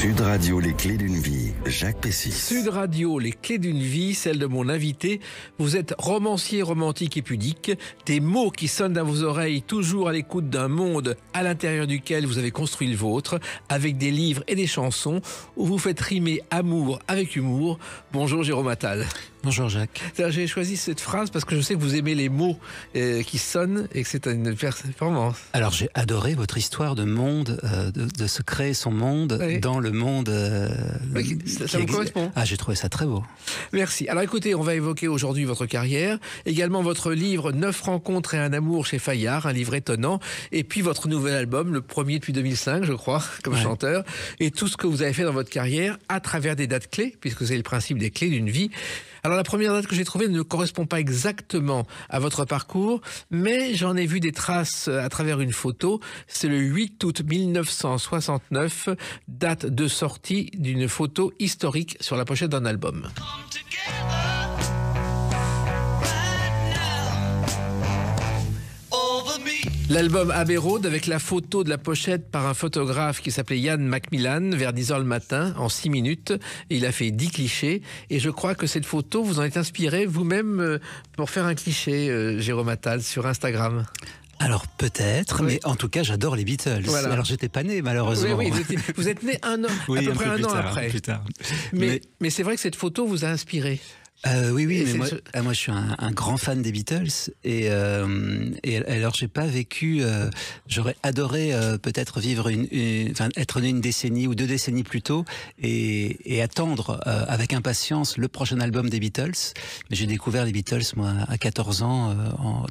Sud Radio, les clés d'une vie, Jacques Pessis. Sud Radio, les clés d'une vie, celle de mon invité. Vous êtes romancier, romantique et pudique. Des mots qui sonnent dans vos oreilles, toujours à l'écoute d'un monde à l'intérieur duquel vous avez construit le vôtre, avec des livres et des chansons où vous faites rimer amour avec humour. Bonjour Jérôme Attal. Bonjour Jacques. J'ai choisi cette phrase parce que je sais que vous aimez les mots qui sonnent et que c'est une performance. Alors j'ai adoré votre histoire de monde, de se créer son monde dans le monde. Ça me correspond. Ah, j'ai trouvé ça très beau. Merci. Alors écoutez, on va évoquer aujourd'hui votre carrière, également votre livre 9 rencontres et un amour chez Fayard, un livre étonnant, et puis votre nouvel album, le premier depuis 2005, je crois, comme chanteur, et tout ce que vous avez fait dans votre carrière à travers des dates clés, puisque c'est le principe des clés d'une vie. Alors la première date que j'ai trouvée ne correspond pas exactement à votre parcours, mais j'en ai vu des traces à travers une photo. C'est le 8 août 1969, date de sortie d'une photo historique sur la pochette d'un album. L'album Abbey Road avec la photo de la pochette par un photographe qui s'appelait Ian Macmillan vers 10h le matin en 6 minutes. Il a fait 10 clichés et je crois que cette photo vous en est inspiré vous-même pour faire un cliché, Jérôme Attal, sur Instagram. Alors peut-être, mais en tout cas j'adore les Beatles. Voilà. Alors j'étais pas né malheureusement. Oui, vous êtes né à peu près un an après. Plus tard. Mais c'est vrai que cette photo vous a inspiré. Oui, mais moi je suis un grand fan des Beatles et alors j'ai pas vécu. J'aurais adoré peut-être vivre être né une décennie ou 2 décennies plus tôt et attendre avec impatience le prochain album des Beatles. Mais j'ai découvert les Beatles moi à 14 ans,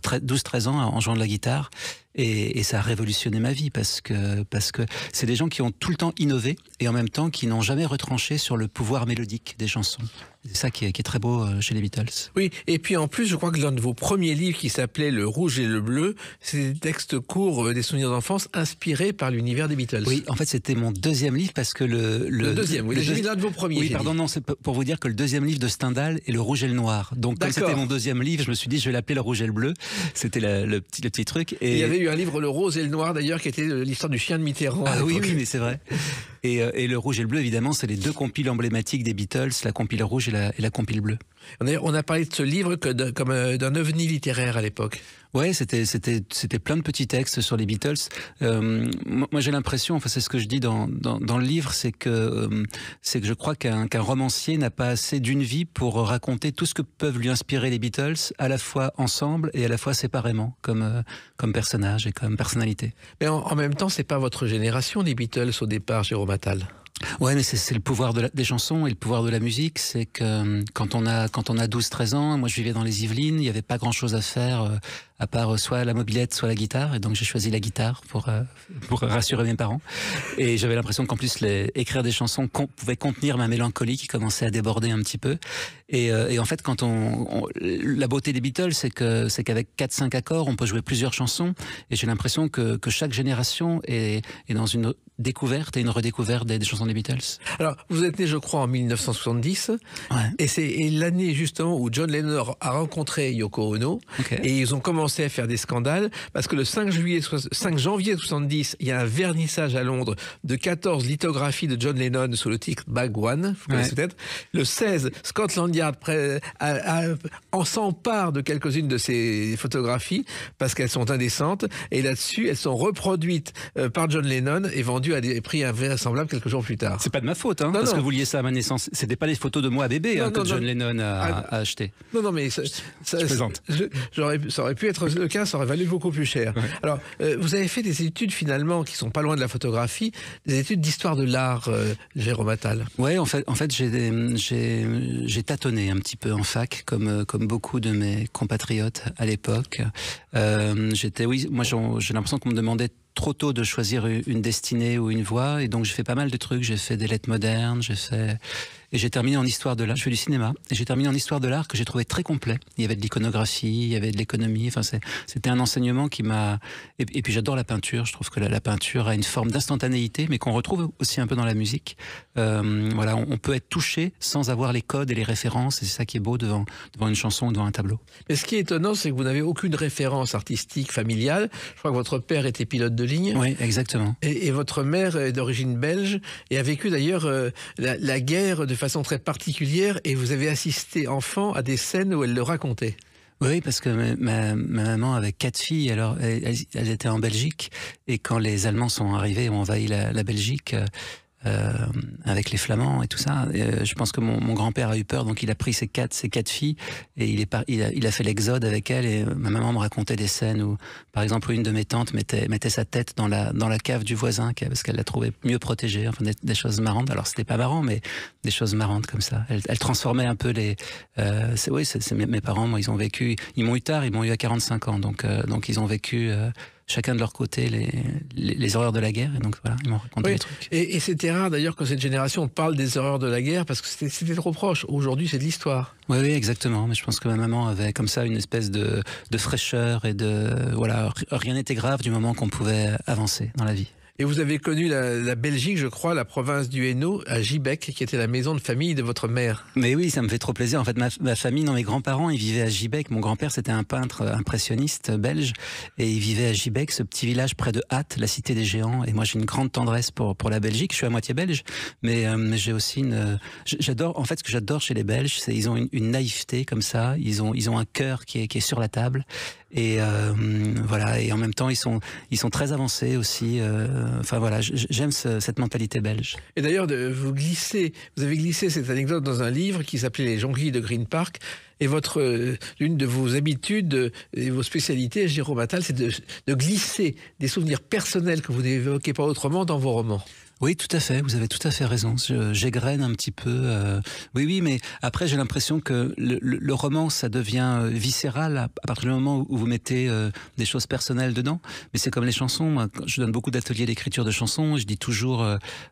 12-13 ans en jouant de la guitare. Et ça a révolutionné ma vie parce que c'est des gens qui ont tout le temps innové et en même temps qui n'ont jamais retranché sur le pouvoir mélodique des chansons. C'est ça qui est très beau chez les Beatles. Oui, et puis en plus, je crois que l'un de vos premiers livres qui s'appelait Le Rouge et le Bleu, c'est des textes courts des souvenirs d'enfance inspirés par l'univers des Beatles. Oui, en fait, c'était mon deuxième livre parce que le deuxième, oui, j'ai mis l'un de vos premiers. Oui, pardon, non, c'est pour vous dire que le deuxième livre de Stendhal est Le Rouge et le Noir. Donc, comme c'était mon deuxième livre, je me suis dit, je vais l'appeler Le Rouge et le Bleu. C'était le petit truc. Et il y avait eu un livre, Le Rose et le Noir, d'ailleurs, qui était l'histoire du chien de Mitterrand. Ah oui, mais c'est vrai. Et Le Rouge et le Bleu, évidemment, c'est les 2 compiles emblématiques des Beatles, la compile rouge et la compile bleue. On a parlé de ce livre comme d'un ovni littéraire à l'époque. Ouais, c'était plein de petits textes sur les Beatles. Moi, j'ai l'impression, enfin, c'est ce que je dis dans le livre, c'est que je crois qu'un romancier n'a pas assez d'une vie pour raconter tout ce que peuvent lui inspirer les Beatles, à la fois ensemble et à la fois séparément, comme personnage et comme personnalité. Mais en même temps, c'est pas votre génération, les Beatles, au départ, Jérôme Attal. Ouais, mais c'est le pouvoir des chansons et le pouvoir de la musique. C'est que quand on a 12-13 ans, moi je vivais dans les Yvelines, il n'y avait pas grand chose à faire à part soit la mobilette, soit la guitare. Et donc j'ai choisi la guitare pour rassurer mes parents. Et j'avais l'impression qu'en plus écrire des chansons pouvait contenir ma mélancolie qui commençait à déborder un petit peu. Et en fait, quand la beauté des Beatles, c'est qu'avec 4-5 accords, on peut jouer plusieurs chansons. Et j'ai l'impression que chaque génération est dans une découverte et une redécouverte des chansons des Beatles. Alors, vous êtes né, je crois, en 1970. Ouais. Et c'est l'année, justement, où John Lennon a rencontré Yoko Ono. Okay. Et ils ont commencé à faire des scandales parce que le 5 janvier 70, il y a un vernissage à Londres de 14 lithographies de John Lennon sous le titre Bag One. Vous connaissez peut-être. Le 16, Scotland Yard s'empare de quelques-unes de ces photographies parce qu'elles sont indécentes. Et là-dessus, elles sont reproduites par John Lennon et vendues à des prix invraisemblables quelques jours plus tard. C'est pas de ma faute, parce que vous liez ça à ma naissance. C'était pas les photos de moi bébé que John Lennon a acheté. Non, mais ça plaisante. Ça aurait pu être le cas, ça aurait valu beaucoup plus cher. Ouais. Alors, vous avez fait des études finalement qui sont pas loin de la photographie, des études d'histoire de l'art, Jérôme Attal. Ouais, en fait, j'ai tâtonné un petit peu en fac, comme beaucoup de mes compatriotes à l'époque. Moi, j'ai l'impression qu'on me demandait trop tôt de choisir une destinée ou une voie, et donc j'ai fait pas mal de trucs. J'ai fait des lettres modernes, Et j'ai terminé en histoire de l'art. Je fais du cinéma. Et j'ai terminé en histoire de l'art que j'ai trouvé très complet. Il y avait de l'iconographie, il y avait de l'économie. Enfin, c'était un enseignement qui m'a... Et puis j'adore la peinture. Je trouve que la peinture a une forme d'instantanéité, mais qu'on retrouve aussi un peu dans la musique. Voilà, on peut être touché sans avoir les codes et les références. Et c'est ça qui est beau devant une chanson ou devant un tableau. Mais ce qui est étonnant, c'est que vous n'avez aucune référence artistique familiale. Je crois que votre père était pilote de ligne. Oui, exactement. Et votre mère est d'origine belge et a vécu d'ailleurs la guerre de façon très particulière, et vous avez assisté enfant à des scènes où elle le racontait. Oui, parce que ma maman avait 4 filles, alors elles étaient en Belgique, et quand les Allemands sont arrivés, ont envahi la Belgique, avec les Flamands et tout ça. Je pense que mon grand-père a eu peur, donc il a pris ses quatre filles et il a fait l'exode avec elles. Et ma maman me racontait des scènes où, par exemple, une de mes tantes mettait sa tête dans la cave du voisin parce qu'elle la trouvait mieux protégée. Enfin, des choses marrantes. Alors c'était pas marrant, mais des choses marrantes comme ça. Elle transformait un peu les. C'est mes parents. Moi, ils ont vécu. Ils m'ont eu tard. Ils m'ont eu à 45 ans. Donc ils ont vécu. Chacun de leur côté les horreurs de la guerre, et donc voilà, ils m'ont raconté des trucs. Et c'était rare d'ailleurs que cette génération parle des horreurs de la guerre, parce que c'était trop proche. Aujourd'hui, c'est de l'histoire. Oui, exactement. Mais je pense que ma maman avait comme ça une espèce de fraîcheur et voilà, rien n'était grave du moment qu'on pouvait avancer dans la vie. Et vous avez connu la Belgique, je crois, la province du Hainaut, à Giebec, qui était la maison de famille de votre mère. Mais oui, ça me fait trop plaisir. En fait, ma famille, mes grands-parents, ils vivaient à Giebec. Mon grand-père, c'était un peintre impressionniste belge, et il vivait à Giebec, ce petit village près de Ath, la cité des géants. Et moi, j'ai une grande tendresse pour la Belgique. Je suis à moitié belge, mais j'ai aussi j'adore. En fait, ce que j'adore chez les Belges, c'est ils ont une naïveté comme ça. Ils ont un cœur qui est sur la table. Et voilà, et en même temps ils sont très avancés aussi. Enfin voilà, j'aime cette mentalité belge. Et d'ailleurs, vous avez glissé cette anecdote dans un livre qui s'appelait Les Jonquilles de Green Park. Et l'une de vos habitudes et vos spécialités, Jérôme Attal, c'est de glisser des souvenirs personnels que vous n'évoquez pas autrement dans vos romans. Oui, tout à fait. Vous avez tout à fait raison. J'égrène un petit peu. Oui, mais après, j'ai l'impression que le roman, ça devient viscéral à partir du moment où vous mettez des choses personnelles dedans. Mais c'est comme les chansons. Moi, je donne beaucoup d'ateliers d'écriture de chansons. Je dis toujours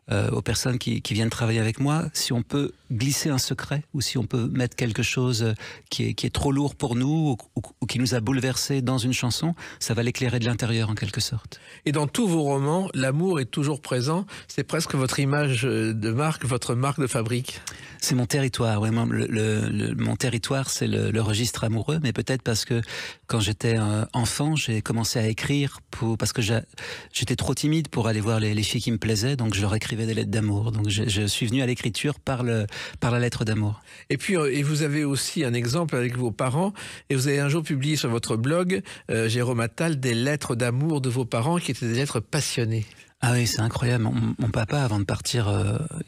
aux personnes qui viennent travailler avec moi, si on peut glisser un secret, ou si on peut mettre quelque chose qui est trop lourd pour nous, ou qui nous a bouleversés dans une chanson, ça va l'éclairer de l'intérieur en quelque sorte. Et dans tous vos romans, l'amour est toujours présent. C'est presque votre image de marque, votre marque de fabrique. C'est mon territoire, oui. Mon territoire, c'est le registre amoureux, mais peut-être parce que quand j'étais enfant, j'ai commencé à écrire parce que j'étais trop timide pour aller voir les filles qui me plaisaient, donc je leur écrivais des lettres d'amour. Donc je suis venu à l'écriture par la lettre d'amour. Et puis, vous avez aussi un exemple avec vos parents, et vous avez un jour publié sur votre blog, Jérôme Attal, des lettres d'amour de vos parents qui étaient des lettres passionnées. Ah oui, c'est incroyable. Mon papa, avant de partir,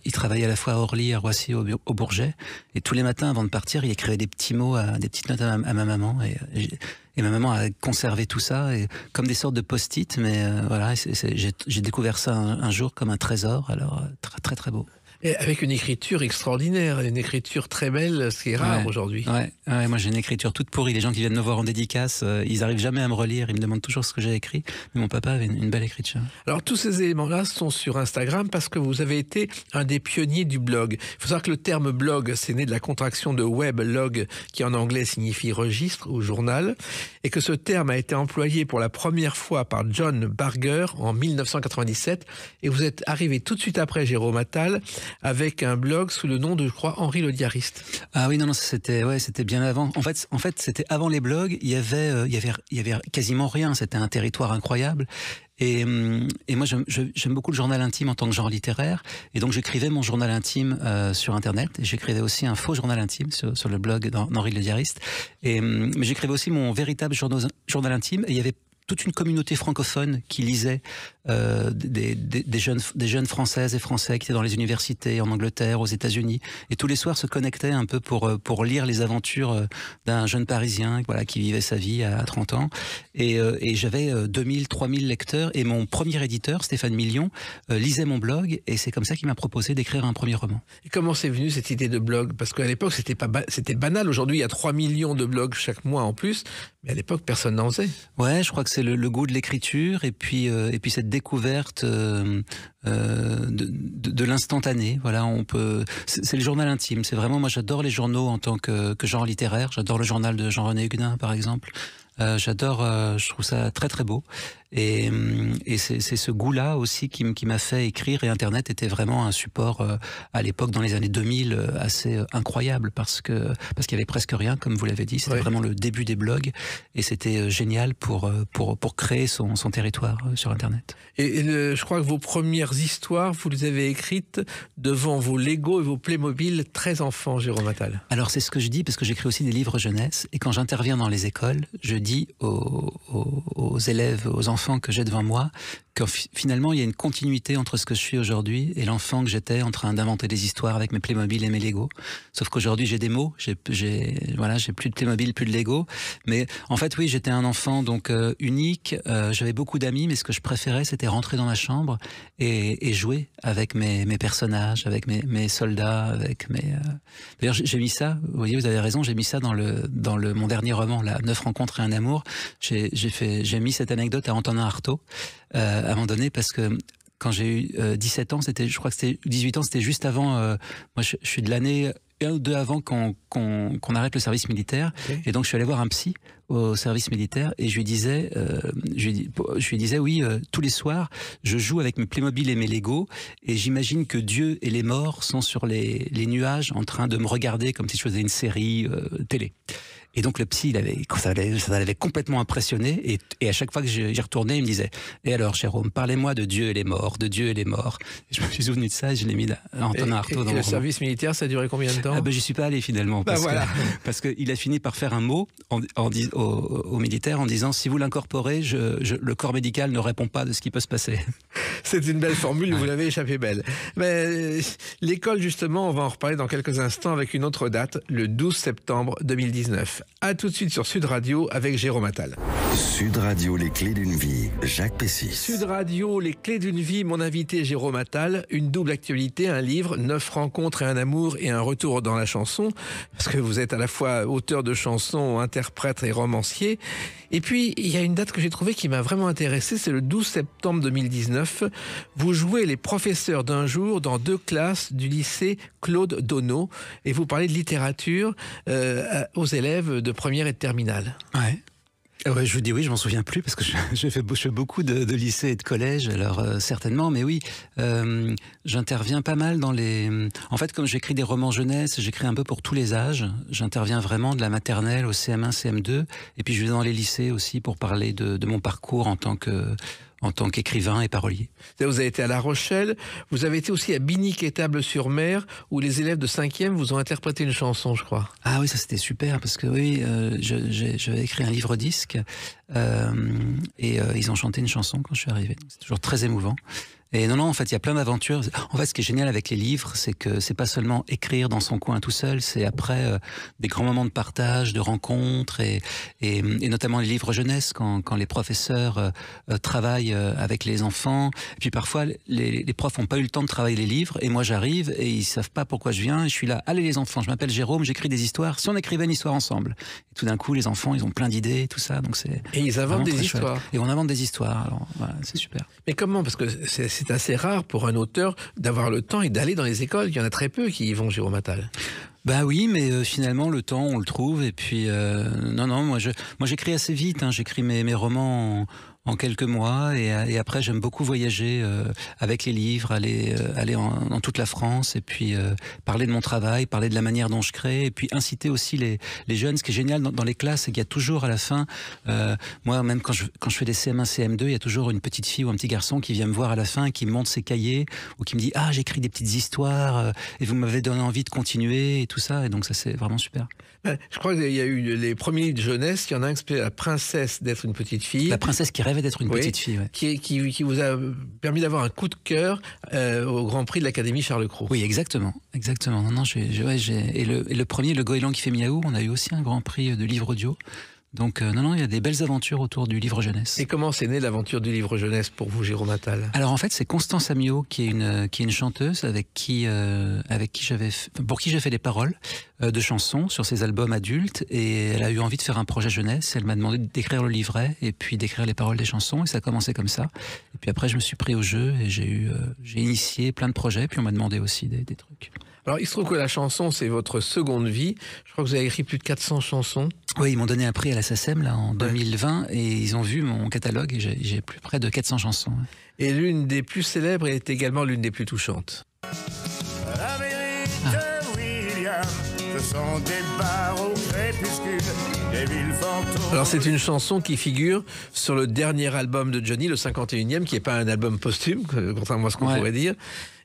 il travaillait à la fois à Orly, à Roissy, au Bourget. Et tous les matins, avant de partir, il écrivait des petits mots, des petites notes à ma maman. Et ma maman a conservé tout ça, comme des sortes de post-it. Mais voilà, j'ai découvert ça un jour comme un trésor. Alors, très, très, très beau. Et avec une écriture extraordinaire, une écriture très belle, ce qui est rare aujourd'hui. Ouais, moi j'ai une écriture toute pourrie. Les gens qui viennent me voir en dédicace, ils arrivent jamais à me relire, ils me demandent toujours ce que j'ai écrit. Mais mon papa avait une belle écriture. Alors tous ces éléments-là sont sur Instagram parce que vous avez été un des pionniers du blog. Il faut savoir que le terme blog, c'est né de la contraction de web log, qui en anglais signifie registre ou journal, et que ce terme a été employé pour la première fois par John Barger en 1997. Et vous êtes arrivé tout de suite après Jérôme Attal, avec un blog sous le nom de, je crois, Henri le Diariste. Ah oui, non, c'était bien avant. En fait, c'était avant les blogs. Il y avait quasiment rien. C'était un territoire incroyable. Et moi, j'aime beaucoup le journal intime en tant que genre littéraire. Et donc, j'écrivais mon journal intime sur Internet. Et j'écrivais aussi un faux journal intime sur le blog d'Henri le Diariste. Mais j'écrivais aussi mon véritable journal intime. Et il y avait toute une communauté francophone qui lisait des jeunes Françaises et Français qui étaient dans les universités en Angleterre, aux États-Unis, et tous les soirs se connectaient un peu pour lire les aventures d'un jeune Parisien, voilà, qui vivait sa vie à 30 ans. Et j'avais 2000, 3000 lecteurs, et mon premier éditeur, Stéphane Million, lisait mon blog, et c'est comme ça qu'il m'a proposé d'écrire un premier roman. Et comment c'est venu cette idée de blog? Parce qu'à l'époque, c'était banal. Aujourd'hui, il y a 3 millions de blogs chaque mois en plus, mais à l'époque, personne n'en faisait. Ouais, je crois que c'est le goût de l'écriture, et puis cette découverte de de l'instantané. Voilà, c'est le journal intime. C'est vraiment, moi j'adore les journaux en tant que genre littéraire. J'adore le journal de Jean-René Huguenin, par exemple. J'adore, je trouve ça très très beau. Et c'est ce goût-là aussi qui m'a fait écrire. Et Internet était vraiment un support à l'époque, dans les années 2000, assez incroyable parce qu'il y avait presque rien, comme vous l'avez dit. C'était vraiment le début des blogs et c'était génial pour créer son territoire sur Internet. Et je crois que vos premières histoires, vous les avez écrites devant vos Lego et vos Playmobil, très enfants, Jérôme Attal. Alors c'est ce que je dis parce que j'écris aussi des livres jeunesse et quand j'interviens dans les écoles, je dis aux élèves, aux enfants que j'ai devant moi, que finalement il y a une continuité entre ce que je suis aujourd'hui et l'enfant que j'étais en train d'inventer des histoires avec mes Playmobil et mes Lego. Sauf qu'aujourd'hui j'ai des mots, j'ai plus de Playmobil, plus de Lego. Mais en fait oui, j'étais un enfant donc unique. J'avais beaucoup d'amis, mais ce que je préférais c'était rentrer dans ma chambre et jouer avec mes personnages, avec mes soldats, avec mes. D'ailleurs j'ai mis ça. Vous voyez, vous avez raison, j'ai mis ça dans mon dernier roman, là, 9 rencontres et un amour. J'ai mis cette anecdote à Antonin Artaud. À un moment donné, parce que quand j'ai eu 17 ans, je crois que c'était 18 ans, c'était juste avant, moi je suis de l'année 1 ou 2 avant qu'on arrête le service militaire, et donc je suis allé voir un psy au service militaire, et je lui disais oui, tous les soirs, je joue avec mes Playmobil et mes Lego, et j'imagine que Dieu et les morts sont sur les nuages en train de me regarder comme si je faisais une série télé. Et donc le psy, ça l'avait complètement impressionné, et à chaque fois que j'y retournais, il me disait « Et alors Jérôme, parlez-moi de Dieu et les morts, de Dieu et les morts ». Je me suis souvenu de ça et je l'ai mis à Antonin Artaud dans le service militaire, ça a duré combien de temps? J'y suis pas allé finalement, parce qu'il a fini par faire un mot aux militaires en disant « Si vous l'incorporez, le corps médical ne répond pas de ce qui peut se passer ». C'est une belle formule, vous l'avez échappé belle. Mais l'école, justement, on va en reparler dans quelques instants avec une autre date, le 12 septembre 2019. A tout de suite sur Sud Radio avec Jérôme Attal. Sud Radio, les clés d'une vie, Jacques Pessis. Sud Radio, les clés d'une vie, mon invité Jérôme Attal, une double actualité, un livre, 9 rencontres et un amour et un retour dans la chanson, parce que vous êtes à la fois auteur de chansons, interprète et romancier. Et puis, il y a une date que j'ai trouvée qui m'a vraiment intéressé, c'est le 12 septembre 2019. Vous jouez les professeurs d'un jour dans 2 classes du lycée Claude Donneau, et vous parlez de littérature aux élèves de première et de terminale. Ouais. Ouais, je vous dis oui, je m'en souviens plus parce que je fais beaucoup de lycées et de collèges, alors certainement, mais oui, j'interviens pas mal dans les. En fait, comme j'écris des romans jeunesse, j'écris un peu pour tous les âges. J'interviens vraiment de la maternelle au CM1, CM2, et puis je vais dans les lycées aussi pour parler de mon parcours en tant qu'écrivain et parolier. Vous avez été à La Rochelle, vous avez été aussi à Binic-Étable-sur-Mer, où les élèves de 5e vous ont interprété une chanson, je crois. Ah oui, ça c'était super, parce que oui, j'avais écrit un livre-disque, et ils ont chanté une chanson quand je suis arrivé. C'est toujours très émouvant. Et non, en fait, il y a plein d'aventures. En fait, ce qui est génial avec les livres, c'est que c'est pas seulement écrire dans son coin tout seul, c'est après des grands moments de partage, de rencontres, et notamment les livres jeunesse, quand les professeurs travaillent avec les enfants. Et puis parfois, les profs n'ont pas eu le temps de travailler les livres, et moi j'arrive, et ils savent pas pourquoi je viens, et je suis là, allez les enfants, je m'appelle Jérôme, j'écris des histoires, si on écrivait une histoire ensemble. Et tout d'un coup, les enfants, ils ont plein d'idées, et tout ça, donc c'est... Et ils inventent des histoires. Et on invente des histoires, alors voilà, c'est super. Mais comment? Parce que c'est assez rare pour un auteur d'avoir le temps et d'aller dans les écoles. Il y en a très peu qui y vont, Jérôme Attal. Bah oui, mais finalement le temps on le trouve, et puis non, moi j'écris assez vite, hein, j'écris mes romans en quelques mois, et après j'aime beaucoup voyager avec les livres, aller dans toute la France, et puis parler de mon travail, parler de la manière dont je crée, et puis inciter aussi les jeunes. Ce qui est génial dans les classes, c'est qu'il y a toujours à la fin, moi même quand je fais des CM1, CM2, il y a toujours une petite fille ou un petit garçon qui vient me voir à la fin, qui me montre ses cahiers, ou qui me dit « Ah, j'écris des petites histoires, et vous m'avez donné envie de continuer », et tout ça, et donc ça c'est vraiment super. Je crois qu'il y a eu les premiers livres de jeunesse, il y en a un qui s'appelait La princesse d'être une petite fille. La princesse qui rêvait d'être une petite fille, ouais. Qui vous a permis d'avoir un coup de cœur au Grand Prix de l'Académie Charles Cros. Oui, exactement. Non, et le premier, Le Goéland qui fait miaou, on a eu aussi un Grand Prix de livre audio. Donc non, il y a des belles aventures autour du livre jeunesse. Et comment c'est né l'aventure du livre jeunesse pour vous, Jérôme Attal? Alors en fait, c'est Constance Amiot qui est une chanteuse pour qui j'ai fait les paroles de chansons sur ses albums adultes, et elle a eu envie de faire un projet jeunesse. Elle m'a demandé d'écrire le livret et puis d'écrire les paroles des chansons, et ça a commencé comme ça. Et puis après, je me suis pris au jeu et j'ai initié plein de projets, puis on m'a demandé aussi des trucs. Alors, il se trouve que la chanson, c'est votre seconde vie. Je crois que vous avez écrit plus de 400 chansons. Oui, ils m'ont donné un prix à la SACEM là, en 2020, et ils ont vu mon catalogue, et j'ai plus près de 400 chansons. Et l'une des plus célèbres est également l'une des plus touchantes. L'Amérique de William, ce sont des bars au crépuscule, des villes fantômes. Alors, c'est une chanson qui figure sur le dernier album de Johnny, le 51e, qui n'est pas un album posthume, contrairement à ce qu'on pourrait dire.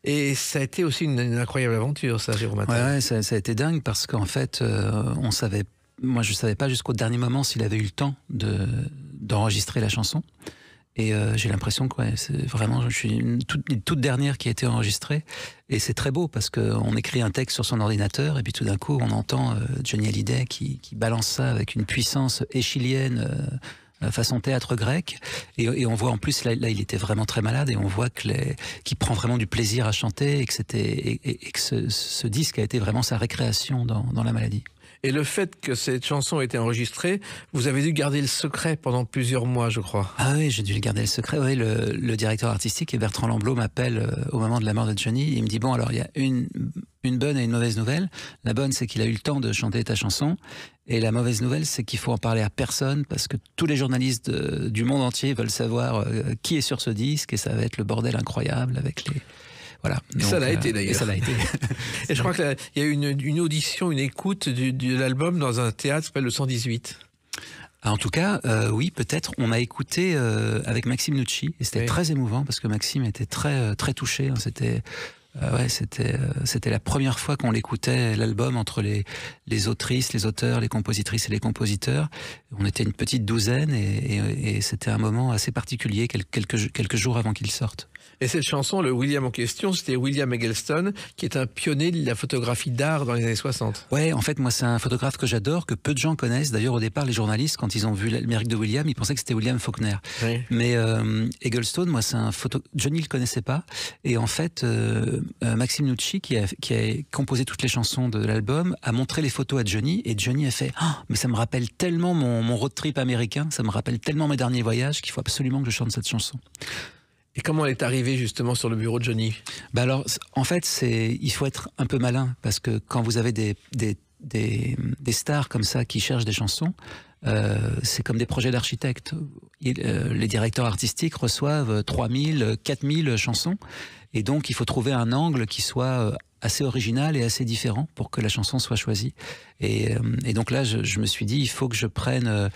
Et ça a été aussi une incroyable aventure, ça, Jérôme Attal. Ouais, ça a été dingue, parce qu'en fait, moi je savais pas jusqu'au dernier moment s'il avait eu le temps d'enregistrer la chanson. Et j'ai l'impression que c'est vraiment, je suis une toute dernière qui a été enregistrée. Et c'est très beau, parce qu'on écrit un texte sur son ordinateur, et puis tout d'un coup on entend Johnny Hallyday qui balance ça avec une puissance échilienne, façon théâtre grec, et on voit en plus là il était vraiment très malade, et on voit qu'il prend vraiment du plaisir à chanter, et que ce disque a été vraiment sa récréation dans la maladie. Et le fait que cette chanson ait été enregistrée, vous avez dû garder le secret pendant plusieurs mois, je crois. Ah oui, j'ai dû garder le secret. Oui, le directeur artistique, Bertrand Lamblot, m'appelle au moment de la mort de Johnny. Il me dit, bon, alors il y a une bonne et une mauvaise nouvelle. La bonne, c'est qu'il a eu le temps de chanter ta chanson. Et la mauvaise nouvelle, c'est qu'il faut en parler à personne, parce que tous les journalistes du monde entier veulent savoir qui est sur ce disque, et ça va être le bordel incroyable avec les... Voilà. Donc, ça l'a été d'ailleurs. Ça l'a été. Et je crois qu'il y a eu une audition, une écoute de l'album dans un théâtre qui s'appelle le 118. En tout cas, oui, peut-être. On a écouté avec Maxime Nucci, et c'était très émouvant, parce que Maxime était très touché. Hein. C'était la première fois qu'on l'écoutait, l'album, entre les autrices, les auteurs, les compositrices et les compositeurs. On était une petite douzaine, et c'était un moment assez particulier, quelques jours avant qu'il sorte. Et cette chanson, le William en question, c'était William Eggleston, qui est un pionnier de la photographie d'art dans les années 60. Ouais, en fait, moi, c'est un photographe que j'adore, que peu de gens connaissent. D'ailleurs, au départ, les journalistes, quand ils ont vu l'Amérique de William, ils pensaient que c'était William Faulkner. Oui. Mais Eggleston, moi, c'est un Johnny le connaissait pas. Et en fait, Maxime Nucci, qui a composé toutes les chansons de l'album, a montré les photos à Johnny, et Johnny a fait « Ah, mais ça me rappelle tellement mon road trip américain, ça me rappelle tellement mes derniers voyages qu'il faut absolument que je chante cette chanson. » Et comment elle est arrivée justement sur le bureau de Johnny? Bah alors, en fait, il faut être un peu malin, parce que quand vous avez des stars comme ça qui cherchent des chansons, c'est comme des projets d'architectes. Les directeurs artistiques reçoivent 3000, 4000 chansons, et donc il faut trouver un angle qui soit assez original et assez différent pour que la chanson soit choisie. Et donc là, je me suis dit, il faut que je prenne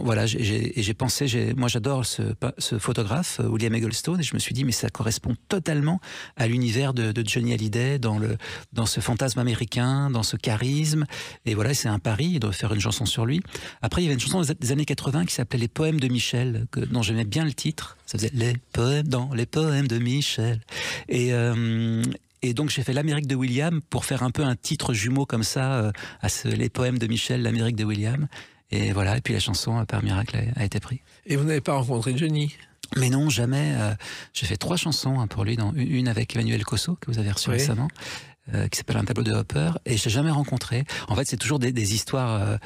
voilà, j'ai pensé, moi j'adore ce photographe, William Eggleston, et je me suis dit, mais ça correspond totalement à l'univers de Johnny Hallyday, dans ce fantasme américain, dans ce charisme. Et voilà, c'est un pari, il doit faire une chanson sur lui. Après, il y avait une chanson des années 80 qui s'appelait Les Poèmes de Michel, dont j'aimais bien le titre. Ça faisait les poèmes de Michel. Et donc j'ai fait l'Amérique de William pour faire un peu un titre jumeau comme ça, les poèmes de Michel, l'Amérique de William. Et voilà, et puis la chanson, par miracle, a été prise. Et vous n'avez pas rencontré Johnny? Mais non, jamais. J'ai fait 3 chansons pour lui, une avec Emmanuel Cosso, que vous avez reçu récemment, qui s'appelle Un tableau de Hopper, et je l'ai jamais rencontré. En fait, c'est toujours des histoires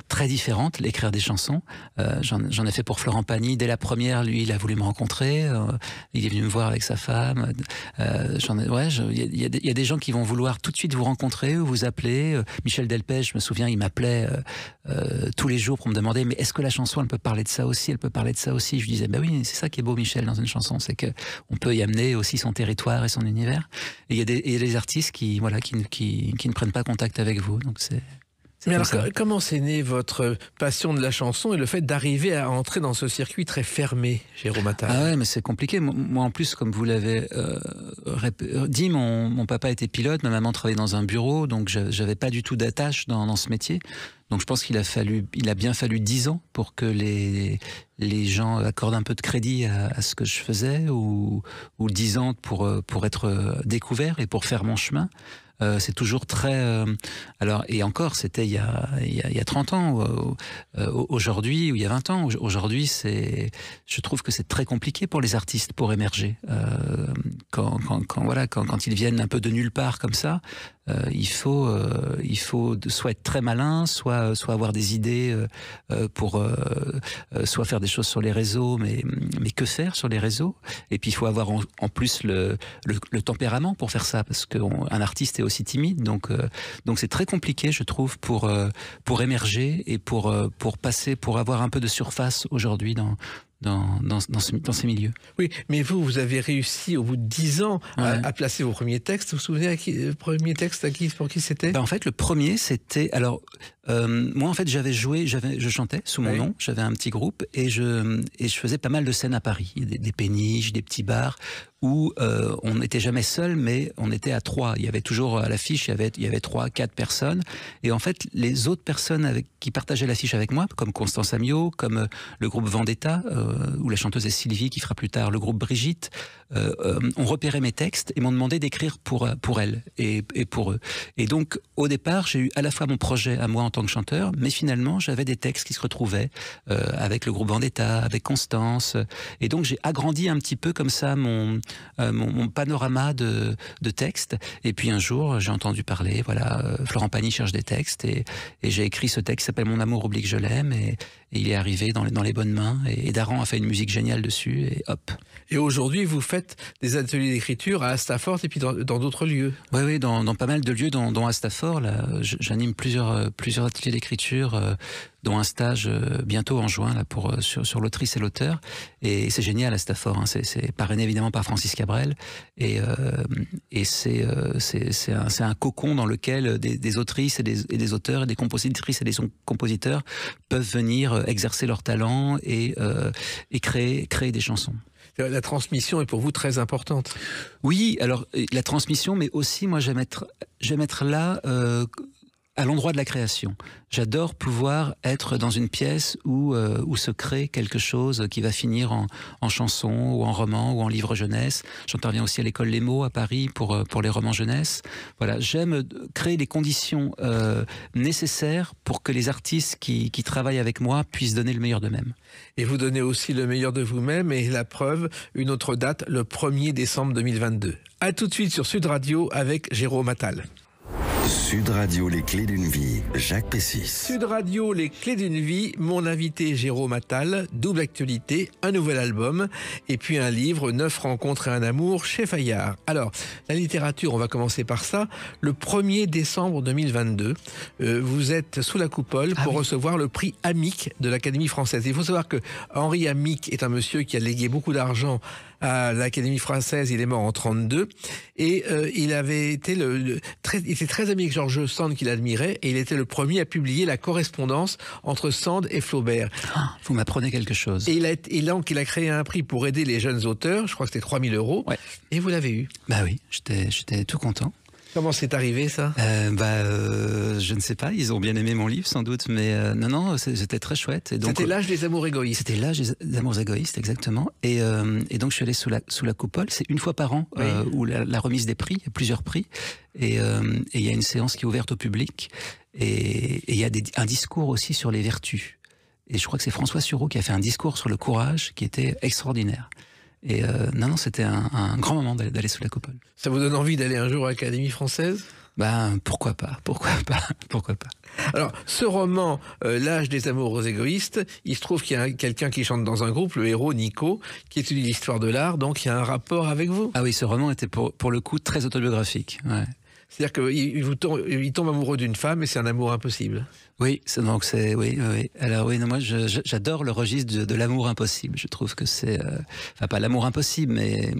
très différentes, l'écrire des chansons. J'en ai fait pour Florent Pagny. Dès la première, lui, il a voulu me rencontrer. Il est venu me voir avec sa femme. Il y a des gens qui vont vouloir tout de suite vous rencontrer ou vous appeler. Michel Delpech, je me souviens, il m'appelait tous les jours pour me demander, mais est-ce que la chanson, elle peut parler de ça aussi? Elle peut parler de ça aussi? Je lui disais, bah oui, c'est ça qui est beau, Michel, dans une chanson, c'est qu'on peut y amener aussi son territoire et son univers. Et il y a des artistes qui ne prennent pas contact avec vous. Donc mais alors, comment c'est né votre passion de la chanson et le fait d'arriver à entrer dans ce circuit très fermé, Jérôme Attal? Ah ouais, mais c'est compliqué. Moi, en plus, comme vous l'avez dit, mon papa était pilote, ma maman travaillait dans un bureau, donc j'avais pas du tout d'attache dans ce métier. Donc je pense qu'il a bien fallu 10 ans pour que les gens accordent un peu de crédit à ce que je faisais, ou 10 ans pour être découvert et pour faire mon chemin. C'est toujours très... alors, et encore, c'était il y a 30 ans. Aujourd'hui, ou il y a 20 ans. Aujourd'hui, je trouve que c'est très compliqué pour les artistes pour émerger. Quand ils viennent un peu de nulle part comme ça, il faut soit être très malin, soit avoir des idées pour soit faire des choses sur les réseaux, mais que faire sur les réseaux? Et puis il faut avoir en plus le tempérament pour faire ça, parce qu'un artiste est aussi timide, donc c'est très compliqué, je trouve, pour émerger et pour avoir un peu de surface aujourd'hui dans ces milieux. Oui, mais vous avez réussi au bout de 10 ans à placer vos premiers textes. Vous vous souvenez le premier texte pour qui c'était? En fait, le premier, c'était... Alors, moi, en fait, je chantais sous mon nom, j'avais un petit groupe et je faisais pas mal de scènes à Paris, des péniches, des petits bars où on n'était jamais seul, mais on était à 3. Il y avait toujours à l'affiche, il y avait 3, 4 personnes. Et en fait, les autres personnes qui partageaient l'affiche avec moi, comme Constance Amiot, comme le groupe Vendetta, où la chanteuse est Sylvie, qui fera plus tard le groupe Brigitte, ont repéré mes textes et m'ont demandé d'écrire pour elles et pour eux. Et donc, au départ, j'ai eu à la fois mon projet à moi en tant que chanteur, mais finalement, j'avais des textes qui se retrouvaient avec le groupe Vendetta, avec Constance. Et donc, j'ai agrandi un petit peu comme ça mon panorama de textes. Et puis un jour, j'ai entendu parler, Florent Pagny cherche des textes et j'ai écrit ce texte qui s'appelle Mon amour oublie que je l'aime et il est arrivé dans les bonnes mains et Daran a fait une musique géniale dessus et hop. Et aujourd'hui, vous faites des ateliers d'écriture à Astafort et puis dans d'autres lieux. Oui, dans pas mal de lieux, dont Astafort. Là, j'anime plusieurs ateliers d'écriture, dont un stage bientôt en juin là, sur l'autrice et l'auteur. Et c'est génial Astafort. Hein. C'est parrainé évidemment par Francis Cabrel. Et c'est un cocon dans lequel des autrices et des auteurs et des compositrices et des compositeurs peuvent venir exercer leur talent et créer des chansons. La transmission est pour vous très importante. Oui, alors la transmission, mais aussi moi j'aime être là à l'endroit de la création. J'adore pouvoir être dans une pièce où se crée quelque chose qui va finir en chanson ou en roman ou en livre jeunesse. J'interviens aussi à l'école Les Mots à Paris pour les romans jeunesse. Voilà, j'aime créer les conditions nécessaires pour que les artistes qui travaillent avec moi puissent donner le meilleur d'eux-mêmes. Et vous donnez aussi le meilleur de vous-même, et la preuve, une autre date, le 1er décembre 2022. À tout de suite sur Sud Radio avec Jérôme Attal. Sud Radio, les clés d'une vie, Jacques Pessis. Sud Radio, les clés d'une vie, mon invité Jérôme Attal, double actualité, un nouvel album, et puis un livre, 9 rencontres et un amour, chez Fayard. Alors, la littérature, on va commencer par ça. Le 1er décembre 2022, vous êtes sous la coupole pour recevoir le prix Amic de l'Académie française. Il faut savoir que Henri Amic est un monsieur qui a légué beaucoup d'argent à l'Académie française. Il est mort en 1932 et il avait été il était très ami avec George Sand qu'il admirait, et il était le premier à publier la correspondance entre Sand et Flaubert. Vous m'apprenez quelque chose. Et donc il a créé un prix pour aider les jeunes auteurs, je crois que c'était 3 000 €, et vous l'avez eu. Bah oui, j'étais tout content. Comment c'est arrivé ça? Je ne sais pas, ils ont bien aimé mon livre sans doute, mais non, c'était très chouette. C'était l'âge des amours égoïstes. C'était l'âge des amours égoïstes, exactement. Et donc je suis allé sous la coupole, c'est une fois par an où la remise des prix, il y a plusieurs prix, et il y a une séance qui est ouverte au public, et il y a un discours aussi sur les vertus. Et je crois que c'est François Sureau qui a fait un discours sur le courage qui était extraordinaire. Et non, c'était un grand moment d'aller sous la coupole. Ça vous donne envie d'aller un jour à l'Académie française? Pourquoi pas. Alors, ce roman, L'âge des amours égoïstes, il se trouve qu'il y a quelqu'un qui chante dans un groupe, le héros Nico, qui étudie l'histoire de l'art, donc il y a un rapport avec vous. Ah oui, ce roman était pour le coup très autobiographique. Ouais. C'est-à-dire qu'il tombe amoureux d'une femme et c'est un amour impossible. Oui, oui. Alors oui, non, moi j'adore le registre de l'amour impossible. Je trouve que c'est, enfin pas l'amour impossible, mais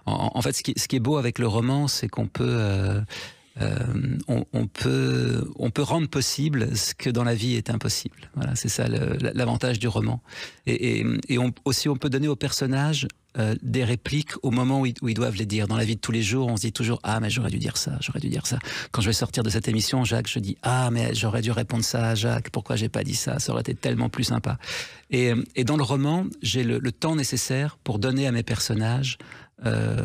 en fait, ce qui est beau avec le roman, c'est qu'on peut on peut rendre possible ce que dans la vie est impossible. Voilà, c'est ça l'avantage du roman. Et on peut donner aux personnages des répliques au moment où ils doivent les dire. Dans la vie de tous les jours, on se dit toujours « Ah, mais j'aurais dû dire ça, j'aurais dû dire ça. » Quand je vais sortir de cette émission, Jacques, je dis « Ah, mais j'aurais dû répondre ça à Jacques. Pourquoi j'ai pas dit ça? Ça aurait été tellement plus sympa. » Et dans le roman, j'ai le temps nécessaire pour donner à mes personnages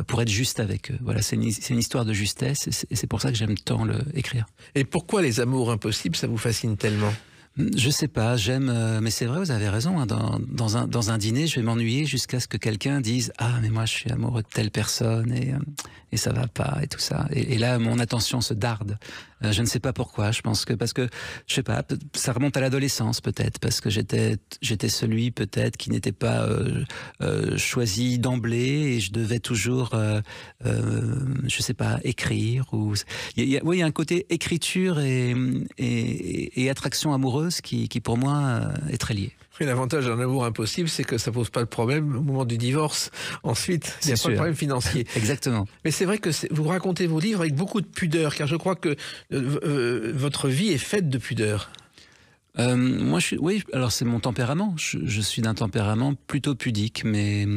pour être juste avec eux. Voilà, c'est une histoire de justesse et c'est pour ça que j'aime tant écrire. Et pourquoi les amours impossibles, ça vous fascine tellement ? Je sais pas, j'aime, mais c'est vrai, vous avez raison. Hein, dans un dîner, je vais m'ennuyer jusqu'à ce que quelqu'un dise « Ah, mais moi, je suis amoureux de telle personne et ça va pas et tout ça. » Et là, mon attention se darde. Je ne sais pas pourquoi. Je pense que parce que je sais pas, ça remonte à l'adolescence peut-être, parce que j'étais celui peut-être qui n'était pas choisi d'emblée et je devais toujours, je sais pas, écrire ou il y a un côté écriture et attraction amoureuse qui pour moi est très lié. Et l'avantage d'un amour impossible, c'est que ça pose pas le problème au moment du divorce. Ensuite, il n'y a pas de problème financier. Exactement. Mais c'est vrai que vous racontez vos livres avec beaucoup de pudeur, car je crois que votre vie est faite de pudeur. Moi, oui, alors c'est mon tempérament. Je suis d'un tempérament plutôt pudique, mais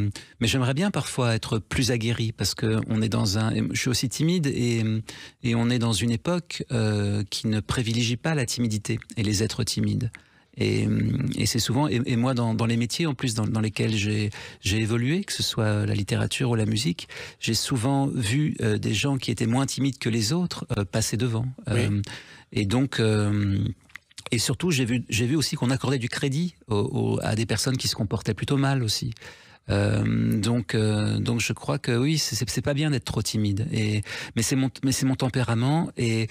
j'aimerais bien parfois être plus aguerri parce que on est je suis aussi timide et on est dans une époque qui ne privilégie pas la timidité et les êtres timides. Et c'est souvent, et moi dans les métiers en plus dans lesquels j'ai évolué, que ce soit la littérature ou la musique, j'ai souvent vu des gens qui étaient moins timides que les autres passer devant. Oui. Et donc et surtout j'ai vu aussi qu'on accordait du crédit à des personnes qui se comportaient plutôt mal aussi. Donc je crois que oui, c'est pas bien d'être trop timide. Mais c'est mon tempérament et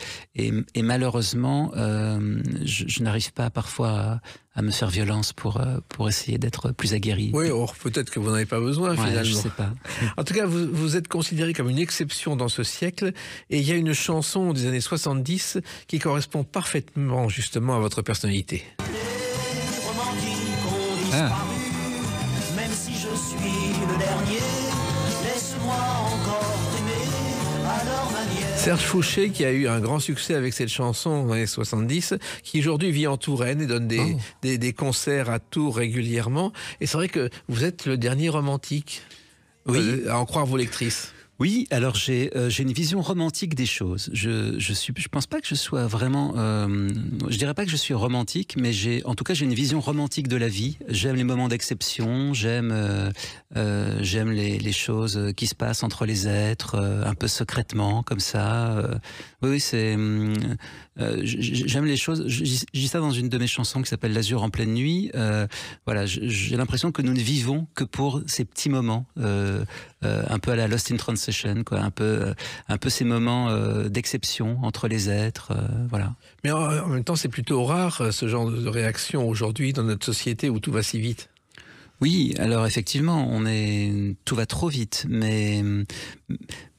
malheureusement je n'arrive pas parfois à me faire violence pour essayer d'être plus aguerri. Oui, or peut-être que vous n'en avez pas besoin finalement. Je sais pas. En tout cas, vous êtes considéré comme une exception dans ce siècle et il y a une chanson des années 70 qui correspond parfaitement justement à votre personnalité. Même si je suis le dernier, laisse-moi encore t'aimer à leur manière. Serge Fouché, qui a eu un grand succès avec cette chanson dans les années 70, qui aujourd'hui vit en Touraine et donne des concerts à Tours régulièrement. Et c'est vrai que vous êtes le dernier romantique, à en croire vos lectrices. Oui, alors j'ai une vision romantique des choses. Je pense pas que je sois vraiment, je dirais pas que je suis romantique, mais en tout cas j'ai une vision romantique de la vie. J'aime les moments d'exception, j'aime les choses qui se passent entre les êtres, un peu secrètement comme ça. Oui, j'aime les choses. Je dis ça dans une de mes chansons qui s'appelle L'Azur en pleine nuit. Voilà, j'ai l'impression que nous ne vivons que pour ces petits moments, un peu à la Lost in Translation, quoi, un peu ces moments d'exception entre les êtres, voilà. Mais en même temps, c'est plutôt rare ce genre de réaction aujourd'hui dans notre société où tout va si vite. Oui, alors effectivement, tout va trop vite, mais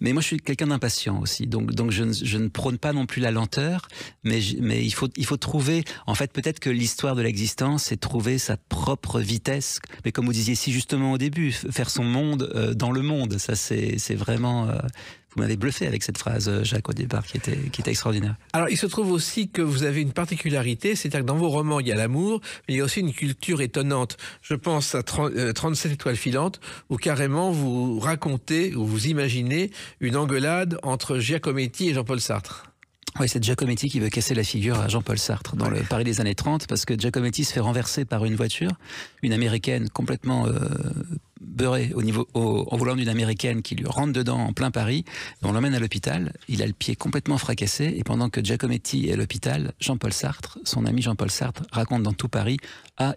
moi je suis quelqu'un d'impatient aussi, donc je ne prône pas non plus la lenteur, mais il faut trouver, en fait peut-être que l'histoire de l'existence c'est trouver sa propre vitesse, mais comme vous disiez si justement au début, faire son monde dans le monde, ça c'est vraiment... Vous m'avez bluffé avec cette phrase, Jacques, au départ, qui était extraordinaire. Alors, il se trouve aussi que vous avez une particularité, c'est-à-dire que dans vos romans, il y a l'amour, mais il y a aussi une culture étonnante. Je pense à 37 étoiles filantes, où carrément vous racontez, ou vous imaginez une engueulade entre Giacometti et Jean-Paul Sartre. Oui, c'est Giacometti qui veut casser la figure à Jean-Paul Sartre dans le Paris des années 30, parce que Giacometti se fait renverser par une voiture, une américaine complètement... beurré en voulant d'une américaine qui lui rentre dedans en plein Paris, et on l'emmène à l'hôpital, il a le pied complètement fracassé, et pendant que Giacometti est à l'hôpital, Jean-Paul Sartre, son ami Jean-Paul Sartre, raconte dans tout Paris,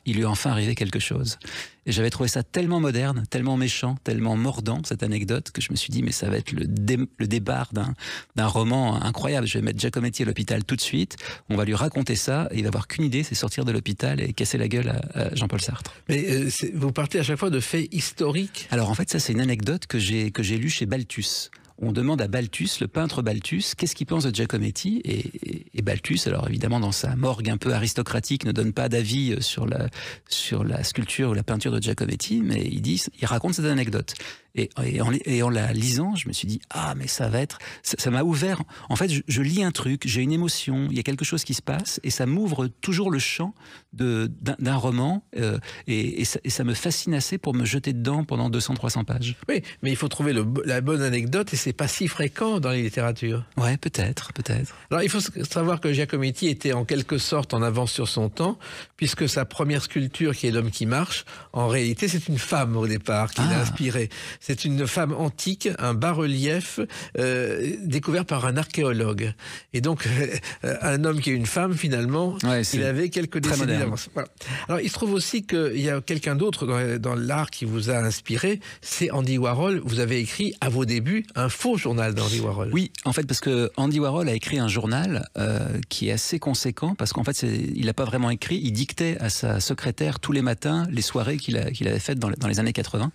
il lui est enfin arrivé quelque chose. Et j'avais trouvé ça tellement moderne, tellement méchant, tellement mordant, cette anecdote, que je me suis dit, mais ça va être le débarre d'un roman incroyable. Je vais mettre Giacometti à l'hôpital tout de suite, on va lui raconter ça, et il va avoir qu'une idée, c'est sortir de l'hôpital et casser la gueule à Jean-Paul Sartre. Mais vous partez à chaque fois de faits historiques. Alors en fait, ça c'est une anecdote que j'ai lue chez Balthus. On demande à Balthus, le peintre Balthus, qu'est-ce qu'il pense de Giacometti, et Balthus, alors évidemment dans sa morgue un peu aristocratique, ne donne pas d'avis sur la sculpture ou la peinture de Giacometti, mais il raconte cette anecdote. Et en la lisant, je me suis dit, mais ça m'a ouvert. En fait, je lis un truc, j'ai une émotion, il y a quelque chose qui se passe, et ça m'ouvre toujours le champ d'un roman, et ça me fascine assez pour me jeter dedans pendant 200-300 pages. Oui, mais il faut trouver la bonne anecdote, et c'est pas si fréquent dans les littératures. Ouais, peut-être. Alors, il faut savoir que Giacometti était en quelque sorte en avance sur son temps, puisque sa première sculpture, qui est L'homme qui marche, en réalité, c'est une femme au départ qui l'a inspiré. C'est une femme antique, un bas-relief découvert par un archéologue. Et donc, un homme qui est une femme, finalement, il avait quelques décennies d'avance. Voilà. Alors, il se trouve aussi qu'il y a quelqu'un d'autre dans l'art qui vous a inspiré, c'est Andy Warhol. Vous avez écrit, à vos débuts, un faux journal d'Andy Warhol. Oui, en fait, parce que Andy Warhol a écrit un journal qui est assez conséquent, parce qu'en fait, il n'a pas vraiment écrit, il dictait à sa secrétaire tous les matins les soirées qu'il avait faites dans les années 80.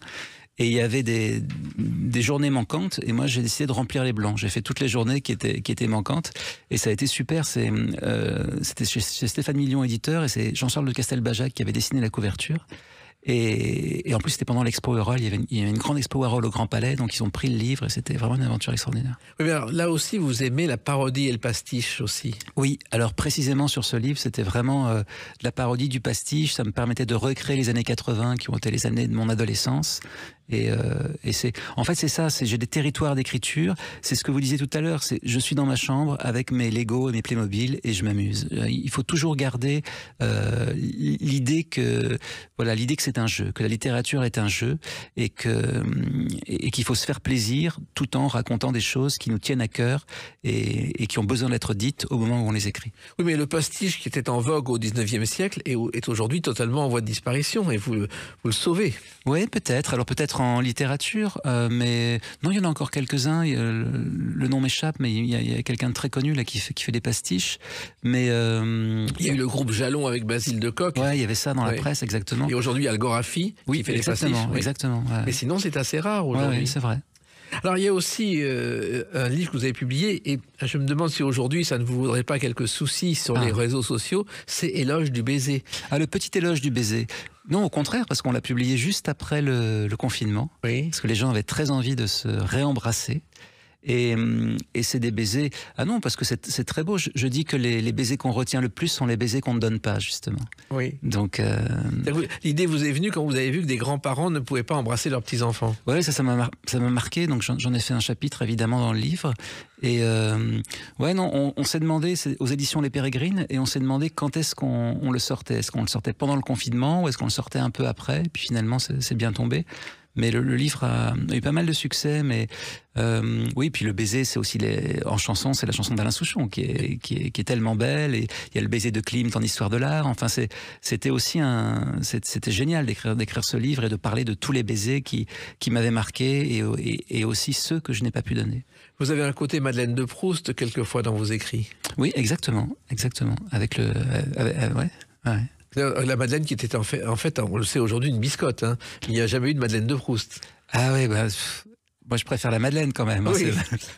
Et il y avait des journées manquantes, et moi j'ai décidé de remplir les blancs. J'ai fait toutes les journées qui étaient manquantes, et ça a été super. C'était chez Stéphane Million, éditeur, et c'est Jean-Charles de Castelbajac qui avait dessiné la couverture. Et en plus, c'était pendant l'Expo Warhol. Il y avait une grande Expo Warhol au Grand Palais, donc ils ont pris le livre et c'était vraiment une aventure extraordinaire. Oui, mais alors, là aussi, vous aimez la parodie et le pastiche aussi. Oui, alors précisément sur ce livre, c'était vraiment de la parodie, du pastiche. Ça me permettait de recréer les années 80 qui ont été les années de mon adolescence. Et en fait c'est ça, j'ai des territoires d'écriture. C'est ce que vous disiez tout à l'heure. Je suis dans ma chambre avec mes Lego et mes Playmobil et je m'amuse. Il faut toujours garder l'idée que c'est un jeu, que la littérature est un jeu et qu'il faut se faire plaisir tout en racontant des choses qui nous tiennent à cœur et qui ont besoin d'être dites au moment où on les écrit. Oui, mais le pastiche qui était en vogue au 19e siècle est aujourd'hui totalement en voie de disparition et vous le sauvez. Oui, peut-être. Alors peut-être en littérature, mais non, il y en a encore quelques-uns. Le nom m'échappe, mais il y a quelqu'un de très connu là qui fait des pastiches. Mais il y a eu le groupe Jalon avec Basile de Kock. Ouais, il y avait ça dans la presse, exactement. Et aujourd'hui, Algoraphie qui fait des pastiches. Exactement. Ouais. Mais sinon, c'est assez rare aujourd'hui. Oui, c'est vrai. Alors, il y a aussi un livre que vous avez publié, et je me demande si aujourd'hui, ça ne vous vaudrait pas quelques soucis sur les réseaux sociaux, c'est Éloge du baiser. Ah, le petit éloge du baiser. Non, au contraire, parce qu'on l'a publié juste après le confinement, parce que les gens avaient très envie de se réembrasser. Et c'est des baisers... Ah non, parce que c'est très beau. Je dis que les baisers qu'on retient le plus sont les baisers qu'on ne donne pas, justement. Oui. Donc... L'idée vous est venue quand vous avez vu que des grands-parents ne pouvaient pas embrasser leurs petits-enfants. Oui, ça m'a marqué. Donc j'en ai fait un chapitre, évidemment, dans le livre. Et on s'est demandé, c'est aux éditions Les Pérégrines, et on s'est demandé quand est-ce qu'on le sortait. Est-ce qu'on le sortait pendant le confinement ou est-ce qu'on le sortait un peu après? Et puis finalement, c'est bien tombé. Mais le livre a eu pas mal de succès, mais oui, puis le baiser, c'est aussi en chanson, c'est la chanson d'Alain Souchon qui est tellement belle, et il y a le baiser de Klimt en histoire de l'art. Enfin, c'était aussi c'était génial d'écrire ce livre et de parler de tous les baisers qui m'avaient marqué et aussi ceux que je n'ai pas pu donner. Vous avez un côté Madeleine de Proust quelquefois dans vos écrits. Oui, exactement, avec ouais. La Madeleine qui était en fait, on le sait aujourd'hui, une biscotte. Hein. Il n'y a jamais eu de Madeleine de Proust. Ah oui, moi je préfère la Madeleine quand même. Oui,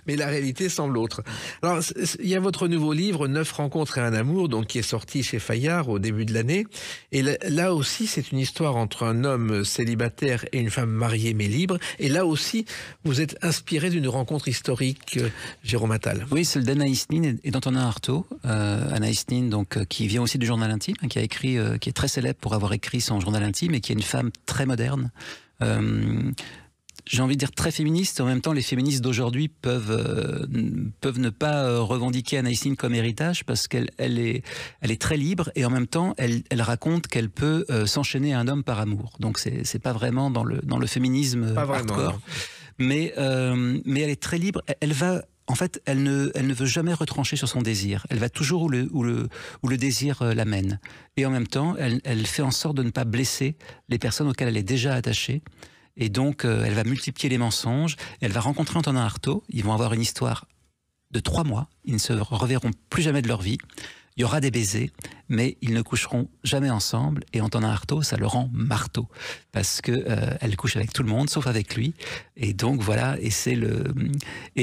mais la réalité semble autre. Alors, il y a votre nouveau livre, 9 rencontres et un amour, donc qui est sorti chez Fayard au début de l'année. Et là aussi, c'est une histoire entre un homme célibataire et une femme mariée mais libre. Et là aussi, vous êtes inspiré d'une rencontre historique, Jérôme Attal. Oui, celle d'Anaïs Nin et d'Antonin Artaud. Anaïs Nin, donc, qui vient aussi du journal intime, qui est très célèbre pour avoir écrit son journal intime et qui est une femme très moderne. J'ai envie de dire très féministe. En même temps, les féministes d'aujourd'hui peuvent ne pas revendiquer Anaïs Nin comme héritage parce qu'elle est très libre et en même temps, elle raconte qu'elle peut s'enchaîner à un homme par amour. Donc c'est pas vraiment dans le féminisme hardcore. Mais elle est très libre. En fait, elle ne veut jamais retrancher sur son désir. Elle va toujours où le désir l'amène. Et en même temps, elle fait en sorte de ne pas blesser les personnes auxquelles elle est déjà attachée. Et donc, elle va multiplier les mensonges. Elle va rencontrer Antonin Artaud. Ils vont avoir une histoire de 3 mois. Ils ne se reverront plus jamais de leur vie. Il y aura des baisers, mais ils ne coucheront jamais ensemble. Et Antonin Artaud, ça le rend marteau. Parce que elle couche avec tout le monde, sauf avec lui. Et donc, voilà. Et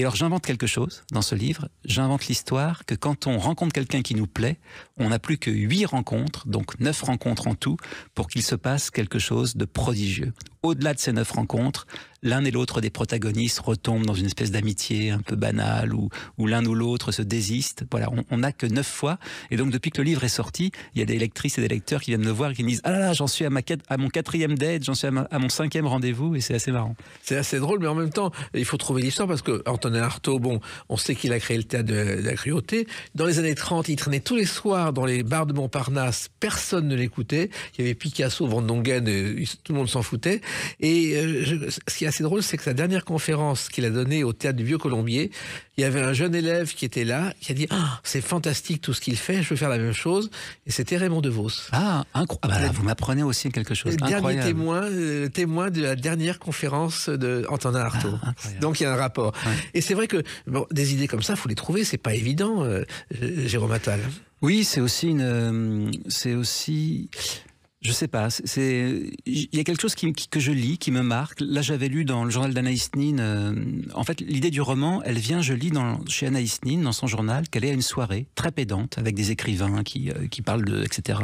alors, j'invente quelque chose dans ce livre. J'invente l'histoire que quand on rencontre quelqu'un qui nous plaît, on n'a plus que 8 rencontres, donc 9 rencontres en tout, pour qu'il se passe quelque chose de prodigieux. Au-delà de ces 9 rencontres, l'un et l'autre des protagonistes retombent dans une espèce d'amitié un peu banale où l'un ou l'autre se désiste. Voilà, on n'a que 9 fois. Et donc, depuis que le livre est sorti, il y a des lectrices et des lecteurs qui viennent me voir et qui me disent « Ah là là, j'en suis à mon 4e date, j'en suis à mon 5e rendez-vous. » Et c'est assez marrant. C'est assez drôle, mais en même temps, il faut trouver l'histoire parce que Antonin Artaud, on sait qu'il a créé le théâtre de la Cruauté. Dans les années 30, il traînait tous les soirs dans les bars de Montparnasse. Personne ne l'écoutait. Il y avait Picasso, Van Dongen, tout le monde s'en foutait. Et ce qui est assez drôle, c'est que sa dernière conférence qu'il a donnée au Théâtre du Vieux-Colombier, il y avait un jeune élève qui était là, qui a dit « c'est fantastique tout ce qu'il fait, je veux faire la même chose ». Et c'était Raymond DeVos. Ah, incroyable. Vous m'apprenez aussi quelque chose. Le dernier Incroyable. témoin de la dernière conférence de Antonin Artaud. Donc il y a un rapport. Ouais. Et c'est vrai que des idées comme ça, il faut les trouver, c'est pas évident, Jérôme Attal. Oui, c'est aussi je sais pas, il y a quelque chose que je lis, qui me marque. Là, j'avais lu dans le journal d'Anaïs Nin, en fait, l'idée du roman, elle vient, je lis chez Anaïs Nin, dans son journal, qu'elle est à une soirée très pédante, avec des écrivains qui parlent etc.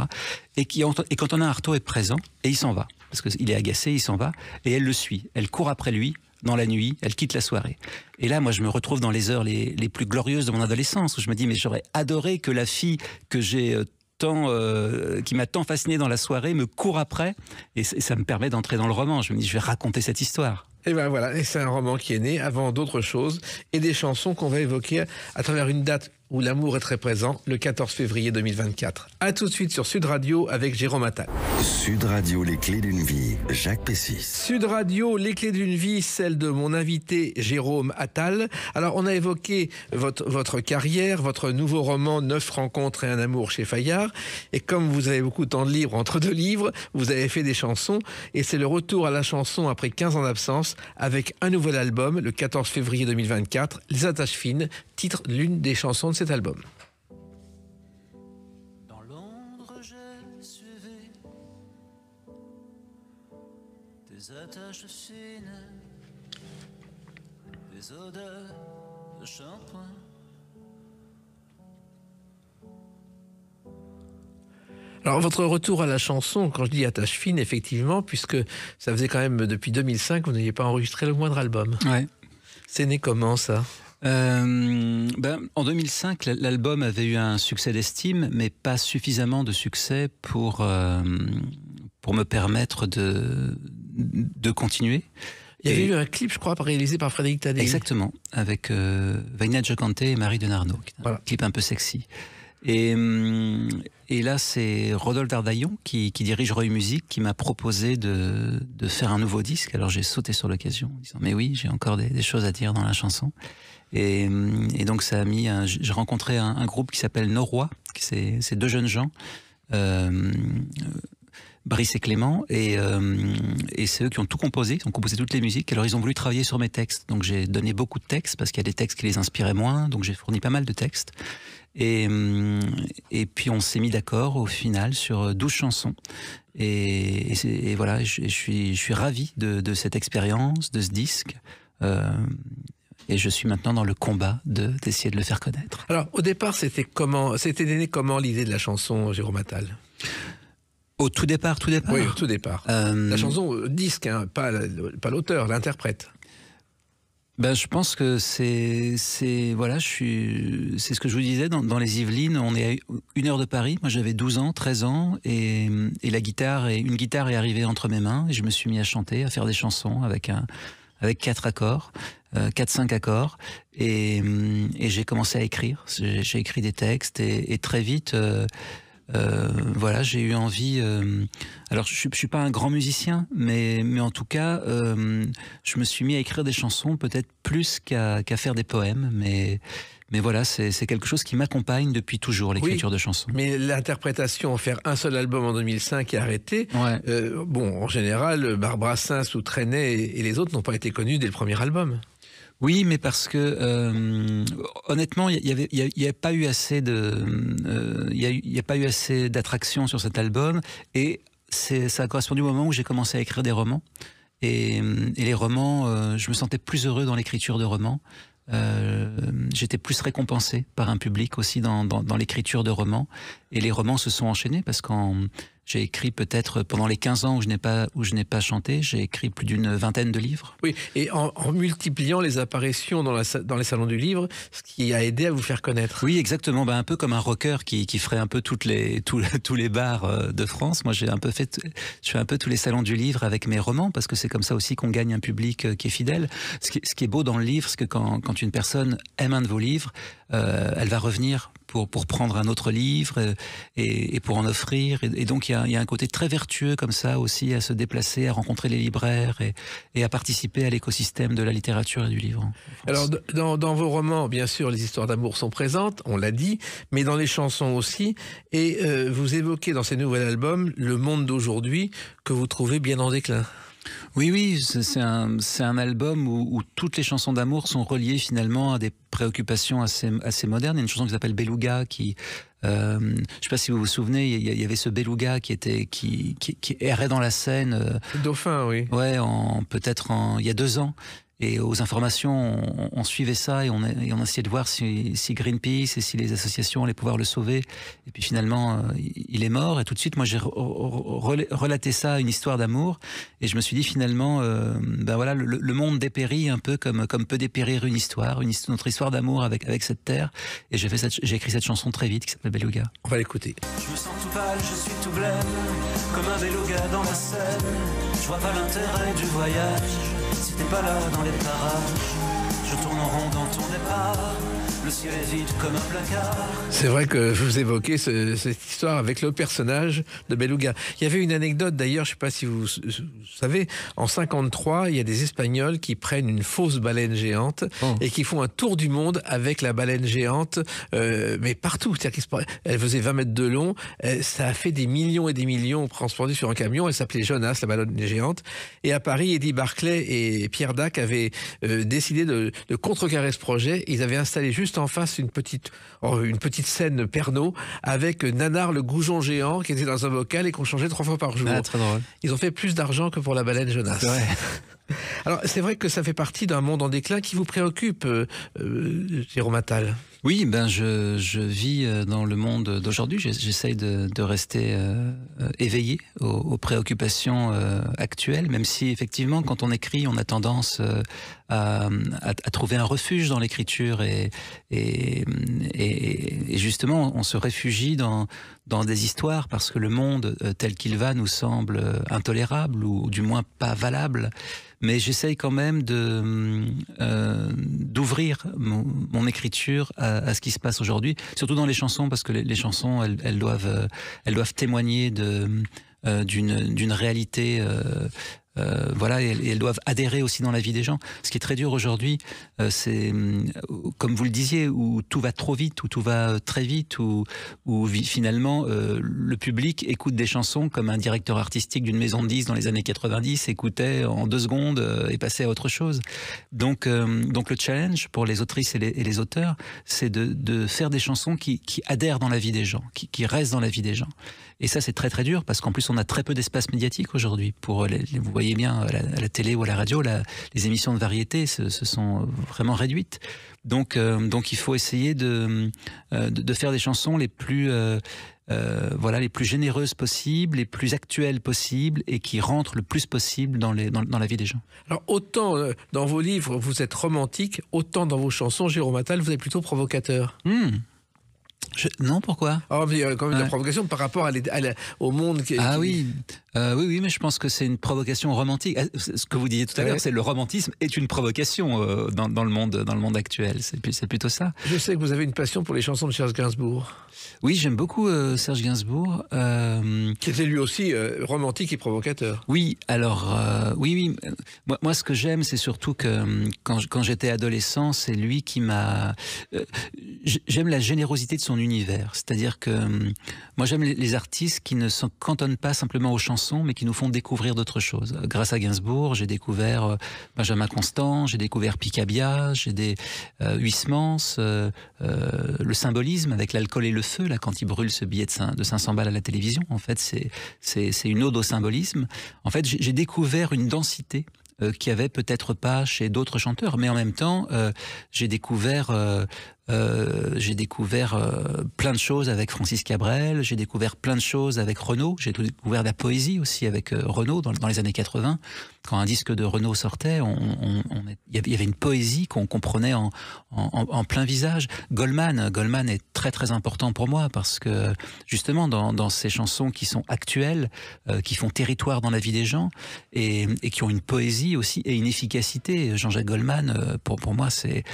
Et qu'Antonin Artaud est présent, et il s'en va. Parce qu'il est agacé, il s'en va, et elle le suit. Elle court après lui, dans la nuit, elle quitte la soirée. Et là, moi, je me retrouve dans les heures les plus glorieuses de mon adolescence, où je me dis, mais j'aurais adoré que la fille que j'ai qui m'a tant fasciné dans la soirée me court après, et ça me permet d'entrer dans le roman. Je me dis, je vais raconter cette histoire. Et ben voilà, et c'est un roman qui est né avant d'autres choses, et des chansons qu'on va évoquer à travers une date où l'amour est très présent, le 14 février 2024. A tout de suite sur Sud Radio avec Jérôme Attal. Sud Radio, les clés d'une vie, Jacques Pessis. Sud Radio, les clés d'une vie, celle de mon invité Jérôme Attal. Alors, on a évoqué votre carrière, votre nouveau roman 9 rencontres et un amour chez Fayard. Et comme vous avez beaucoup de temps de libre entre deux livres, vous avez fait des chansons. Et c'est le retour à la chanson après 15 ans d'absence avec un nouvel album, le 14 février 2024, Les Attaches fines, titre de l'une des chansons de cet album. Dans Londres, j'ai suivi des attaches fines, des odeurs de shampoing. Alors, votre retour à la chanson, quand je dis attache fine, effectivement, puisque ça faisait quand même depuis 2005 que vous n'aviez pas enregistré le moindre album. Ouais. C'est né comment, ça ? En 2005, l'album avait eu un succès d'estime, mais pas suffisamment de succès pour me permettre de continuer. Il y avait eu un clip, je crois, réalisé par Frédéric Tadei. Exactement, avec Vaina Jocante et Marie Denarno, un clip un peu sexy. Et là, c'est Rodolphe Dardaillon qui dirige Reuil Musique, qui m'a proposé de faire un nouveau disque. Alors j'ai sauté sur l'occasion, en disant mais oui, j'ai encore des choses à dire dans la chanson. Et donc ça a mis. J'ai rencontré un groupe qui s'appelle Norois, c'est deux jeunes gens, Brice et Clément, et c'est eux qui ont tout composé, ils ont composé toutes les musiques. Alors ils ont voulu travailler sur mes textes, donc j'ai donné beaucoup de textes parce qu'il y a des textes qui les inspiraient moins, donc j'ai fourni pas mal de textes. Et puis on s'est mis d'accord au final sur 12 chansons. Et voilà, je suis ravi de cette expérience, de ce disque. Et je suis maintenant dans le combat d'essayer de le faire connaître. Alors, au départ, c'était né comment l'idée de la chanson, Jérôme Attal ? Au tout départ. Oui, au tout départ. La chanson, disque, hein, pas l'auteur, l'interprète. Je pense que c'est ce que je vous disais, dans les Yvelines, on est à 1 heure de Paris. Moi, j'avais 12 ans, 13 ans, et une guitare est arrivée entre mes mains, et je me suis mis à chanter, à faire des chansons avec 4 accords, 4-5 accords, et j'ai commencé à écrire. J'ai écrit des textes, et très vite, j'ai eu envie. Alors, je suis pas un grand musicien, mais en tout cas, je me suis mis à écrire des chansons, peut-être plus qu'à faire des poèmes, mais voilà, c'est quelque chose qui m'accompagne depuis toujours, l'écriture de chansons. Mais l'interprétation, faire un seul album en 2005 et arrêter, en général, Barbara Brassens ou Trenet et les autres n'ont pas été connus dès le premier album. Oui, mais parce que honnêtement, il y a pas eu assez d'attraction sur cet album, et ça a correspondu au moment où j'ai commencé à écrire des romans, et les romans, je me sentais plus heureux dans l'écriture de romans. J'étais plus récompensé par un public aussi dans l'écriture de romans, et les romans se sont enchaînés parce que j'ai écrit peut-être pendant les 15 ans où je n'ai pas chanté, j'ai écrit plus d'une vingtaine de livres. Oui, et en multipliant les apparitions dans les salons du livre, ce qui a aidé à vous faire connaître. Oui, exactement. Un peu comme un rocker qui ferait un peu tous les bars de France. Moi, je fais un peu tous les salons du livre avec mes romans, parce que c'est comme ça aussi qu'on gagne un public qui est fidèle. Ce qui est beau dans le livre, c'est que quand une personne aime un de vos livres, elle va revenir pour prendre un autre livre et pour en offrir. Et donc il y a un côté très vertueux comme ça aussi à se déplacer, à rencontrer les libraires et à participer à l'écosystème de la littérature et du livre. Alors dans vos romans, bien sûr, les histoires d'amour sont présentes, on l'a dit, mais dans les chansons aussi. Et vous évoquez dans ces nouveaux albums le monde d'aujourd'hui que vous trouvez bien en déclin. Oui, c'est un album où toutes les chansons d'amour sont reliées finalement à des préoccupations assez modernes. Il y a une chanson qui s'appelle Beluga qui... je ne sais pas si vous vous souvenez, il y avait ce beluga qui errait dans la Seine. Dauphin, oui. Ouais, il y a 2 ans. Et aux informations, on suivait ça et on essayait de voir si Greenpeace et si les associations allaient pouvoir le sauver. Et puis finalement, il est mort. Et tout de suite, moi, j'ai relaté ça à une histoire d'amour. Et je me suis dit finalement, voilà, le monde dépérit un peu comme peut dépérir une histoire, notre histoire d'amour avec cette terre. Et j'ai écrit cette chanson très vite qui s'appelle Beluga. On va l'écouter. Je me sens tout pâle, je suis tout blême, comme un beluga dans la Seine. Je vois pas l'intérêt du voyage, si t'es pas là dans les parages. Je tourne en rond dans ton départ, le ciel est vide comme un placard. C'est vrai que vous évoquez cette histoire avec le personnage de Beluga. Il y avait une anecdote d'ailleurs, je ne sais pas si vous savez, en 1953, il y a des Espagnols qui prennent une fausse baleine géante et qui font un tour du monde avec la baleine géante, mais partout. C'est-à-dire elle faisait 20 mètres de long, ça a fait des millions et des millions transportés sur un camion. Elle s'appelait Jonas, la baleine géante. Et à Paris, Eddie Barclay et Pierre Dac avaient décidé de contrecarrer ce projet. Ils avaient installé juste en face une petite scène Pernod avec Nanar le goujon géant qui était dans un bocal et qu'on changeait 3 fois par jour. Ah, très drôle. Ils ont fait plus d'argent que pour la baleine Jonas. C'est vrai. Alors c'est vrai que ça fait partie d'un monde en déclin qui vous préoccupe, Jérôme Attal. Oui, je vis dans le monde d'aujourd'hui. J'essaye de rester éveillé aux préoccupations actuelles, même si effectivement, quand on écrit, on a tendance à trouver un refuge dans l'écriture et justement, on se réfugie dans des histoires parce que le monde tel qu'il va nous semble intolérable ou du moins pas valable. Mais j'essaye quand même d'ouvrir mon écriture à ce qui se passe aujourd'hui, surtout dans les chansons, parce que les chansons, elles doivent témoigner d'une réalité. Voilà, et elles doivent adhérer aussi dans la vie des gens. Ce qui est très dur aujourd'hui, c'est, comme vous le disiez, où tout va trop vite, où tout va très vite, où finalement le public écoute des chansons comme un directeur artistique d'une maison de disques dans les années 90 écoutait en 2 secondes et passait à autre chose. Donc le challenge pour les autrices et les auteurs, c'est de faire des chansons qui adhèrent dans la vie des gens, qui restent dans la vie des gens. Et ça, c'est très très dur parce qu'en plus, on a très peu d'espace médiatique aujourd'hui. Vous voyez bien à la télé ou à la radio, les émissions de variété se sont vraiment réduites. Donc il faut essayer de faire des chansons les plus généreuses possibles, les plus actuelles possibles et qui rentrent le plus possible dans la vie des gens. Alors autant dans vos livres, vous êtes romantique, autant dans vos chansons, Jérôme Attal, vous êtes plutôt provocateur. Non, pourquoi? Il y a quand même de la provocation par rapport au monde oui, mais je pense que c'est une provocation romantique. Ce que vous disiez tout à l'heure, c'est le romantisme est une provocation dans le monde actuel. C'est plutôt ça. Je sais que vous avez une passion pour les chansons de Serge Gainsbourg. Oui, j'aime beaucoup Serge Gainsbourg. Qui était lui aussi romantique et provocateur. Oui, alors, oui. Moi, ce que j'aime, c'est surtout que quand j'étais adolescent, c'est lui qui m'a... j'aime la générosité de son univers. C'est-à-dire que moi, j'aime les artistes qui ne se cantonnent pas simplement aux chansons, mais qui nous font découvrir d'autres choses. Grâce à Gainsbourg, j'ai découvert Benjamin Constant, j'ai découvert Picabia, j'ai des Huysmans, le symbolisme avec l'alcool et le feu, là, quand il brûle ce billet de 500 balles à la télévision. En fait, c'est une ode au symbolisme. En fait, j'ai découvert une densité qu'il n'y avait peut-être pas chez d'autres chanteurs, mais en même temps, j'ai découvert plein de choses avec Francis Cabrel, j'ai découvert plein de choses avec Renaud, j'ai découvert de la poésie aussi avec Renaud dans les années 80. Quand un disque de Renaud sortait, il y avait une poésie qu'on comprenait en plein visage. Goldman est très très important pour moi parce que justement dans ces chansons qui sont actuelles, qui font territoire dans la vie des gens et qui ont une poésie aussi et une efficacité. Jean-Jacques Goldman, pour moi, c'est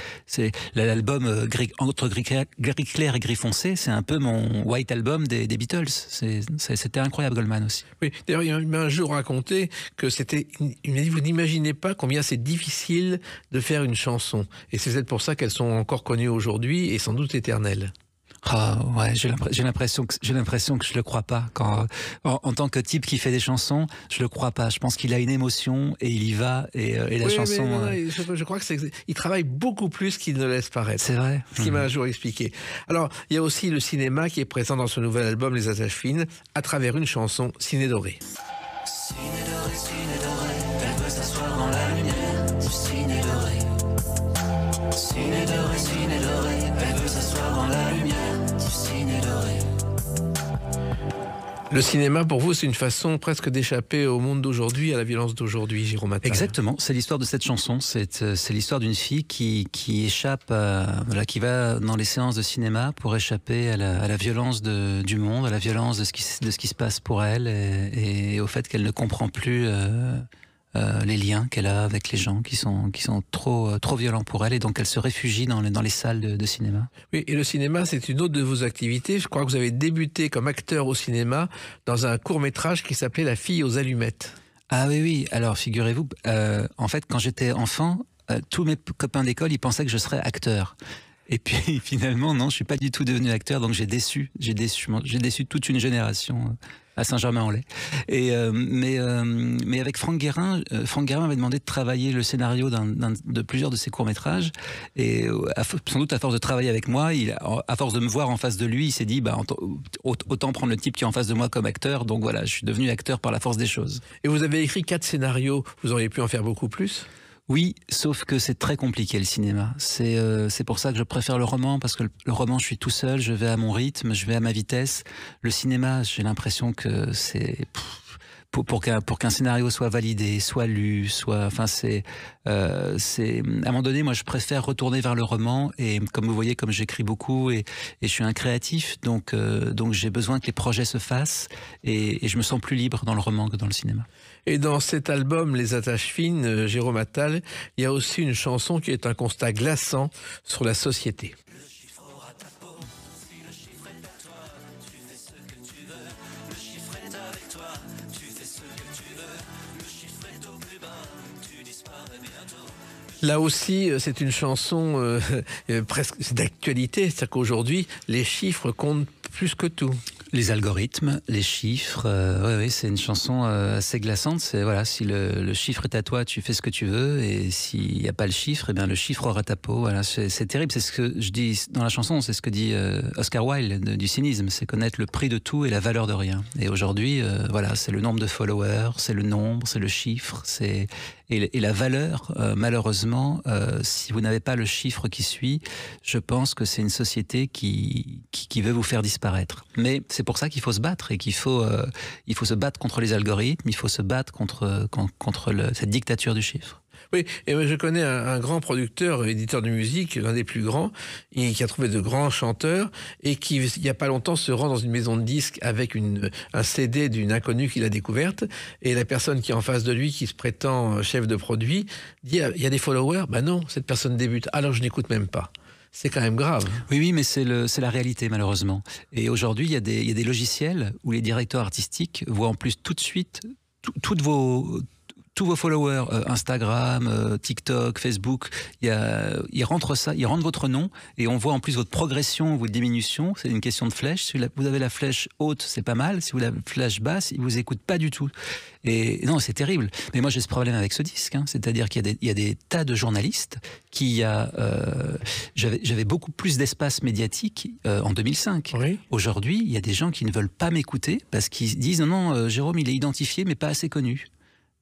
l'album entre gris clair et gris foncé, c'est un peu mon White Album des Beatles. C'était incroyable, Goldman aussi. Oui, d'ailleurs, il m'a un jour raconté que il m'a dit, vous n'imaginez pas combien c'est difficile de faire une chanson. Et c'est peut-être pour ça qu'elles sont encore connues aujourd'hui et sans doute éternelles. Ah ouais, j'ai l'impression que je le crois pas. En tant que type qui fait des chansons, je le crois pas. Je pense qu'il a une émotion et il y va et la chanson. Mais non, je crois que il travaille beaucoup plus qu'il ne laisse paraître. C'est vrai. Ce qu'il m'a un jour expliqué. Alors, il y a aussi le cinéma qui est présent dans ce nouvel album Les Attaches Fines à travers une chanson, Ciné Doré. Ciné doré, elle veut s'asseoir dans la lumière du ciné doré. Ciné doré, elle veut s'asseoir dans la lumière du ciné doré. Le cinéma, pour vous, c'est une façon presque d'échapper au monde d'aujourd'hui, à la violence d'aujourd'hui, Jérôme Attal. Exactement, c'est l'histoire de cette chanson. C'est l'histoire d'une fille qui échappe, qui va dans les séances de cinéma pour échapper à la violence du monde, à la violence de ce qui se passe pour elle et au fait qu'elle ne comprend plus les liens qu'elle a avec les gens qui sont trop violents pour elle, et donc elle se réfugie dans les salles de cinéma. Oui, et le cinéma, c'est une autre de vos activités. Je crois que vous avez débuté comme acteur au cinéma dans un court-métrage qui s'appelait La fille aux allumettes. Ah oui, alors figurez-vous, en fait, quand j'étais enfant, tous mes copains d'école, ils pensaient que je serais acteur. Et puis finalement, non, je suis pas du tout devenu acteur, donc j'ai déçu toute une génération à Saint-Germain-en-Laye. Mais avec Franck Guérin m'avait demandé de travailler le scénario de plusieurs de ses courts-métrages, et sans doute à force de travailler avec moi, à force de me voir en face de lui, il s'est dit autant prendre le type qui est en face de moi comme acteur. Donc voilà, je suis devenu acteur par la force des choses. Et vous avez écrit 4 scénarios, vous auriez pu en faire beaucoup plus ? Oui, sauf que c'est très compliqué le cinéma. C'est pour ça que je préfère le roman, parce que le roman, je suis tout seul, je vais à mon rythme, je vais à ma vitesse. Le cinéma, j'ai l'impression que c'est pour qu'un scénario soit validé, soit lu, c'est à un moment donné, moi je préfère retourner vers le roman, et comme vous voyez, comme j'écris beaucoup et je suis un créatif, donc j'ai besoin que les projets se fassent, et je me sens plus libre dans le roman que dans le cinéma. Et dans cet album Les Attaches Fines, Jérôme Attal, il y a aussi une chanson qui est un constat glaçant sur la société. Là aussi, c'est une chanson presque d'actualité, c'est-à-dire qu'aujourd'hui, les chiffres comptent plus que tout. Les algorithmes, les chiffres, oui, c'est une chanson assez glaçante. C'est voilà, si le chiffre est à toi, tu fais ce que tu veux, et s'il n'y a pas le chiffre, eh bien le chiffre aura ta peau. Voilà, c'est terrible. C'est ce que je dis dans la chanson, c'est ce que dit Oscar Wilde du cynisme, c'est connaître le prix de tout et la valeur de rien. Et aujourd'hui, voilà, c'est le nombre de followers, c'est le nombre, c'est le chiffre, et la valeur, malheureusement, si vous n'avez pas le chiffre qui suit, je pense que c'est une société qui veut vous faire disparaître. Mais c'est pour ça qu'il faut se battre, et il faut se battre contre les algorithmes, il faut se battre contre cette dictature du chiffre. Oui, et moi je connais un grand producteur, éditeur de musique, l'un des plus grands, et qui a trouvé de grands chanteurs, et qui, il n'y a pas longtemps, se rend dans une maison de disques avec un CD d'une inconnue qu'il a découverte, et la personne qui est en face de lui, qui se prétend chef de produit, dit « il y a des followers ?» Ben non, cette personne débute, alors je n'écoute même pas. C'est quand même grave. Oui, mais c'est la réalité, malheureusement. Et aujourd'hui, il y a des logiciels où les directeurs artistiques voient en plus tout de suite tous vos followers, Instagram, TikTok, Facebook, ils rentrent votre nom, et on voit en plus votre progression ou votre diminution. C'est une question de flèche. Si vous avez la flèche haute, c'est pas mal. Si vous avez la flèche basse, ils vous écoutent pas du tout. Et non, c'est terrible. Mais moi, j'ai ce problème avec ce disque, hein. C'est-à-dire qu'il y a des tas de journalistes j'avais beaucoup plus d'espace médiatique en 2005. Oui. Aujourd'hui, il y a des gens qui ne veulent pas m'écouter parce qu'ils disent non, Jérôme, il est identifié mais pas assez connu.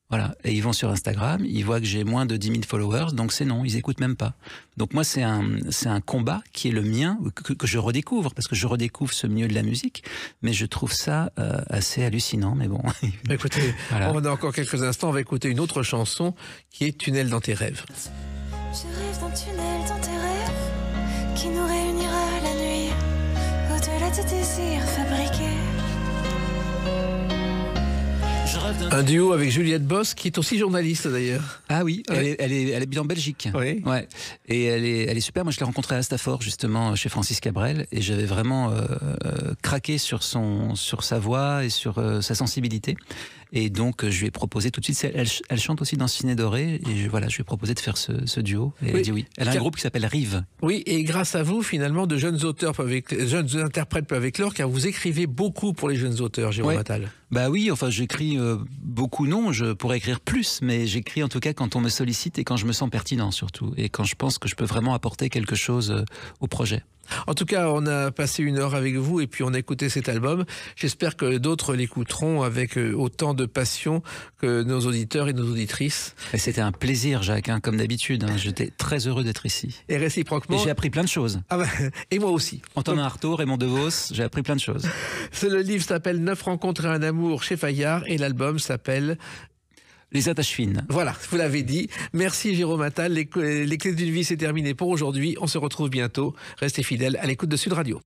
Voilà, et ils vont sur Instagram, ils voient que j'ai moins de 10 000 followers, donc c'est non, ils écoutent même pas. Donc moi, c'est un combat qui est le mien, que je redécouvre, parce que je redécouvre ce milieu de la musique, mais je trouve ça assez hallucinant, mais bon. Écoutez, voilà. On a encore quelques instants, on va écouter une autre chanson qui est Tunnel dans tes rêves. Je rêve d'un tunnel dans tes rêves qui nous réunira la nuit au-delà de désirs fabriqués. Je rêve Un duo avec Juliette Boss, qui est aussi journaliste d'ailleurs. Ah oui, Ouais. elle habite en Belgique. Oui. Ouais. Et elle est super. Moi, je l'ai rencontrée à Stafford, justement, chez Francis Cabrel, et j'avais vraiment craqué sur sa voix et sur sa sensibilité. Et donc, je lui ai proposé tout de suite. Elle chante aussi dans Ciné Doré, et je lui ai proposé de faire ce duo. Et elle a dit oui. Elle a un groupe qui s'appelle Rive. Oui, et grâce à vous, finalement, de jeunes jeunes interprètes peuvent éclore, car vous écrivez beaucoup pour les jeunes auteurs, Jérôme Attal. Bah oui, enfin j'écris beaucoup, non, je pourrais écrire plus, mais j'écris en tout cas quand on me sollicite et quand je me sens pertinent surtout, et quand je pense que je peux vraiment apporter quelque chose au projet. En tout cas, on a passé 1 heure avec vous et puis on a écouté cet album. J'espère que d'autres l'écouteront avec autant de passion que nos auditeurs et nos auditrices. Et c'était un plaisir, Jacques, hein, comme d'habitude. Hein, j'étais très heureux d'être ici. Et réciproquement. Et j'ai appris plein de choses. Ah bah, et moi aussi. Antonin Artaud, Raymond DeVos, j'ai appris plein de choses. Le livre s'appelle 9 rencontres et un amour chez Fayard et l'album s'appelle Les attaches fines. Voilà, vous l'avez dit. Merci Jérôme Attal. Les clés d'une vie, c'est terminé pour aujourd'hui. On se retrouve bientôt. Restez fidèles à l'écoute de Sud Radio.